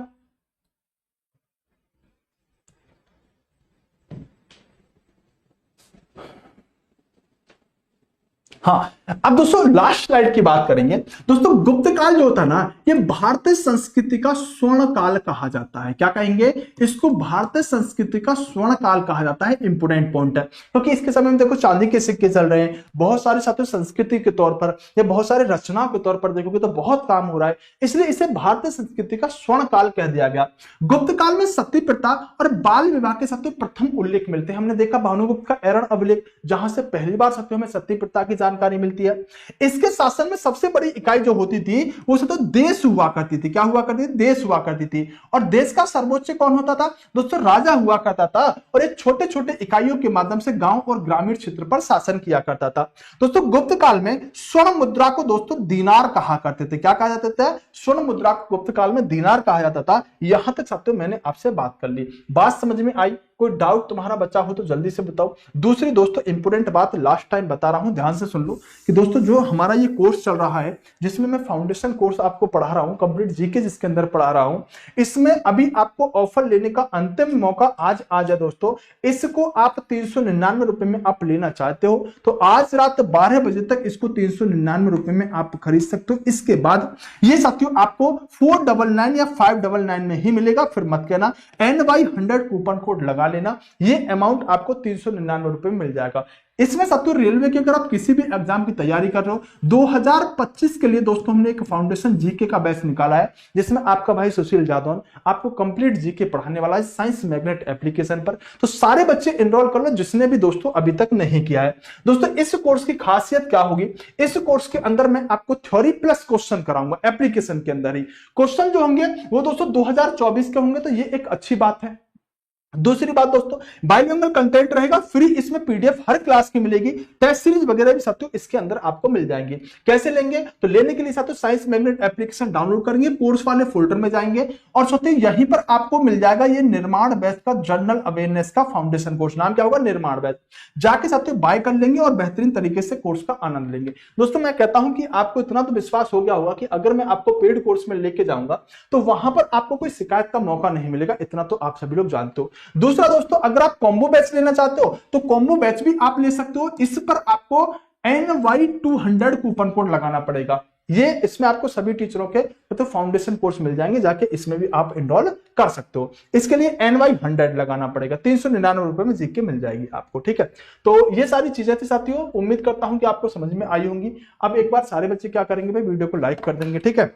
हाँ अब दोस्तों लास्ट स्लाइड की बात करेंगे। दोस्तों गुप्त काल जो होता है ना, ये भारतीय संस्कृति का स्वर्ण काल कहा जाता है। क्या कहेंगे? इसको भारतीय संस्कृति का स्वर्ण काल कहा जाता है। इंपोर्टेंट पॉइंट है, क्योंकि इसके समय में देखो चांदी के सिक्के चल रहे हैं, बहुत सारे साथियों संस्कृति के तौर पर या बहुत सारे रचनाओं के तौर पर देखोगे तो बहुत काम हो रहा है, इसलिए इसे भारतीय संस्कृति का स्वर्ण काल कह दिया गया। गुप्त काल में सती प्रथा और बाल विवाह के साथियों प्रथम उल्लेख मिलते हैं। हमने देखा भानुगुप्त का एरण अभिलेख, जहां से पहली बार साथियों में सती प्रथा की जानकारी मिलती है। इसके शासन में सबसे बड़ी इकाई जो होती थी वो तो देश हुआ करती थी। क्या हुआ करती थी? देश हुआ करती थी। और देश का सर्वोच्च कौन होता था? दोस्तों राजा हुआ करता था, और ये छोटे छोटे इकाइयों के माध्यम से गांव और ग्रामीण क्षेत्र पर शासन किया करता था। दोस्तों गुप्त काल में स्वर्ण मुद्रा को दोस्तों दीनार कहा करते थे। क्या कहा जाता था? स्वर्ण मुद्रा को गुप्त काल में दीनार कहा जाता था। यहां तक साथियों मैंने आपसे बात कर ली, बात समझ में आई? कोई डाउट तुम्हारा बचा हो तो जल्दी से बताओ। दूसरी दोस्तों इंपोर्टेंट बात लास्ट टाइम बता रहा हूं, ध्यान से सुन लो कि दोस्तों जो हमारा ये कोर्स चल रहा है, जिसमें मैं फाउंडेशन कोर्स आपको पढ़ा रहा हूं, कंप्लीट जीके जिसके अंदर पढ़ा रहा हूं, इसमें अभी आपको ऑफर लेने का अंतिम मौका आज है दोस्तों। इसको आप 399 रुपए में आप लेना चाहते हो तो आज रात 12 बजे तक इसको 399 रुपए में आप खरीद सकते हो। इसके बाद ये साथियों आपको 499 या 599 में ही मिलेगा। फिर मत कहना, NY100 कूपन कोड लगा लेना, ये अमाउंट आपको 399 रुपए में मिल जाएगा। इसमें साथियों रेलवे के अगर आप किसी भी एग्जाम की तैयारी कर रहे हो, 2025 के लिए दोस्तों हमने एक फाउंडेशन जीके का बैच निकाला है, जिसमें आपका भाई सुशील जादौन आपको कंप्लीट जीके पढ़ाने वाला है साइंस मैग्नेट एप्लीकेशन पर। तो सारे बच्चे एनरोल कर लो जिसने भी दोस्तों अभी तक नहीं किया है। दोस्तों इस कोर्स की खासियत क्या होगी? इस कोर्स के अंदर मैं आपको थ्योरी प्लस क्वेश्चन कराऊंगा। एप्लीकेशन के अंदर ही क्वेश्चन जो होंगे वो दोस्तों 2024 के होंगे, तो ये एक अच्छी बात है। दूसरी बात दोस्तों बाइलिंगुअल कंटेंट रहेगा, फ्री इसमें पीडीएफ हर क्लास की मिलेगी, टेस्ट सीरीज वगैरह भी साथियों इसके अंदर आपको मिल जाएंगे। कैसे लेंगे? तो लेने के लिए साथियों साइंस मैग्नेट एप्लीकेशन डाउनलोड करेंगे, कोर्स वाले फोल्डर में जाएंगे और साथियों यहीं पर आपको मिल जाएगा ये निर्माण बैच का जनरल अवेयरनेस का फाउंडेशन कोर्स। नाम क्या होगा? निर्माण बैच। जाके साथियों बाय कर लेंगे और बेहतरीन तरीके से कोर्स का आनंद लेंगे। दोस्तों मैं कहता हूं कि आपको इतना तो विश्वास हो गया होगा कि अगर मैं आपको पेड कोर्स में लेके जाऊंगा तो वहां पर आपको कोई शिकायत का मौका नहीं मिलेगा, इतना तो आप सभी लोग जानते हो। दूसरा दोस्तों अगर आप कॉम्बो बैच लेना चाहते हो तो कॉम्बो बैच भी आप ले सकते हो। इस पर आपको NY200 कूपन कोड लगाना पड़ेगा। ये इसमें आपको सभी टीचरों के तो फाउंडेशन कोर्स मिल जाएंगे, जाके इसमें भी आप एनरोल कर सकते हो। इसके लिए NY100 लगाना पड़ेगा, 399 रुपए में जीके मिल जाएगी आपको। ठीक है, तो ये सारी चीजें थी साथियों, उम्मीद करता हूं कि आपको समझ में आई होंगी। अब एक बार सारे बच्चे क्या करेंगे भाई, वीडियो को लाइक कर देंगे। ठीक है,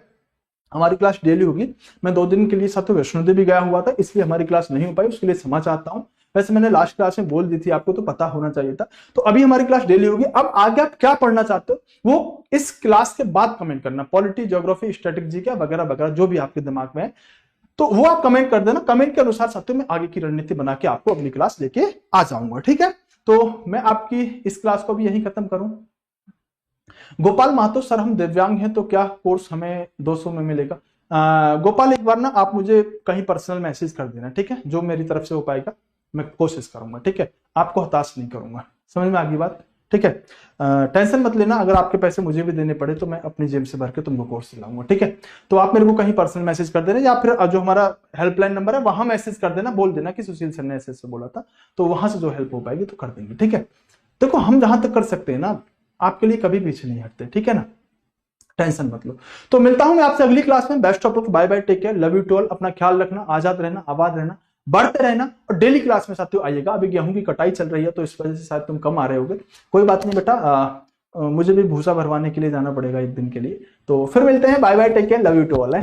हमारी क्लास डेली होगी। मैं 2 दिन के लिए साथ वैष्णो देवी गया हुआ था, इसलिए हमारी क्लास नहीं हो पाई, उसके लिए क्षमा चाहता हूँ। वैसे मैंने लास्ट क्लास में बोल दी थी आपको, तो पता होना चाहिए था। तो अभी हमारी क्लास डेली होगी। अब आगे आप क्या पढ़ना चाहते हो वो इस क्लास के बाद कमेंट करना, पॉलिटी, ज्योग्राफी, स्ट्रेटेजी क्या वगैरह वगैरह जो भी आपके दिमाग में है, तो वो आप कमेंट कर देना। कमेंट के अनुसार साथियों मैं आगे की रणनीति बना के आपको अगली क्लास लेके आ जाऊंगा, ठीक है। तो मैं आपकी इस क्लास को भी यही खत्म करूं। गोपाल महतो सर, हम दिव्यांग हैं तो क्या कोर्स हमें 200 में मिलेगा? गोपाल एक बार ना आप मुझे कहीं पर्सनल मैसेज कर देना, ठीक है, जो मेरी तरफ से हो पाएगा मैं कोशिश करूंगा, ठीक है, आपको हताश नहीं करूंगा। समझ में आ गई बात, ठीक है। टेंशन मत लेना, अगर आपके पैसे मुझे भी देने पड़े तो मैं अपनी जेब से भर के तुमको कोर्स दिलाऊंगा, ठीक है। तो आप मेरे को कहीं पर्सनल मैसेज कर देना, या फिर जो हमारा हेल्पलाइन नंबर है वहां मैसेज कर देना, बोल देना कि सुशील सर ने ऐसे बोला था, तो वहां से जो हेल्प हो पाएगी तो कर देंगे, ठीक है। देखो हम जहां तक कर सकते हैं ना, आपके लिए कभी पीछे नहीं हटते, ठीक है ना, टेंशन मत लो। तो मिलता हूं मैं आपसे अगली क्लास में। Best of luck, bye bye, take care, love you to all. अपना ख्याल रखना, आजाद रहना, आबाद रहना, बढ़ते रहना, और डेली क्लास में साथियों आइएगा। अभी गेहूं की कटाई चल रही है तो इस वजह से शायद तुम कम आ रहे होगे, कोई बात नहीं बेटा, मुझे भी भूसा भरवाने के लिए जाना पड़ेगा 1 दिन के लिए। तो फिर मिलते हैं, bye bye, take care, love you to all है।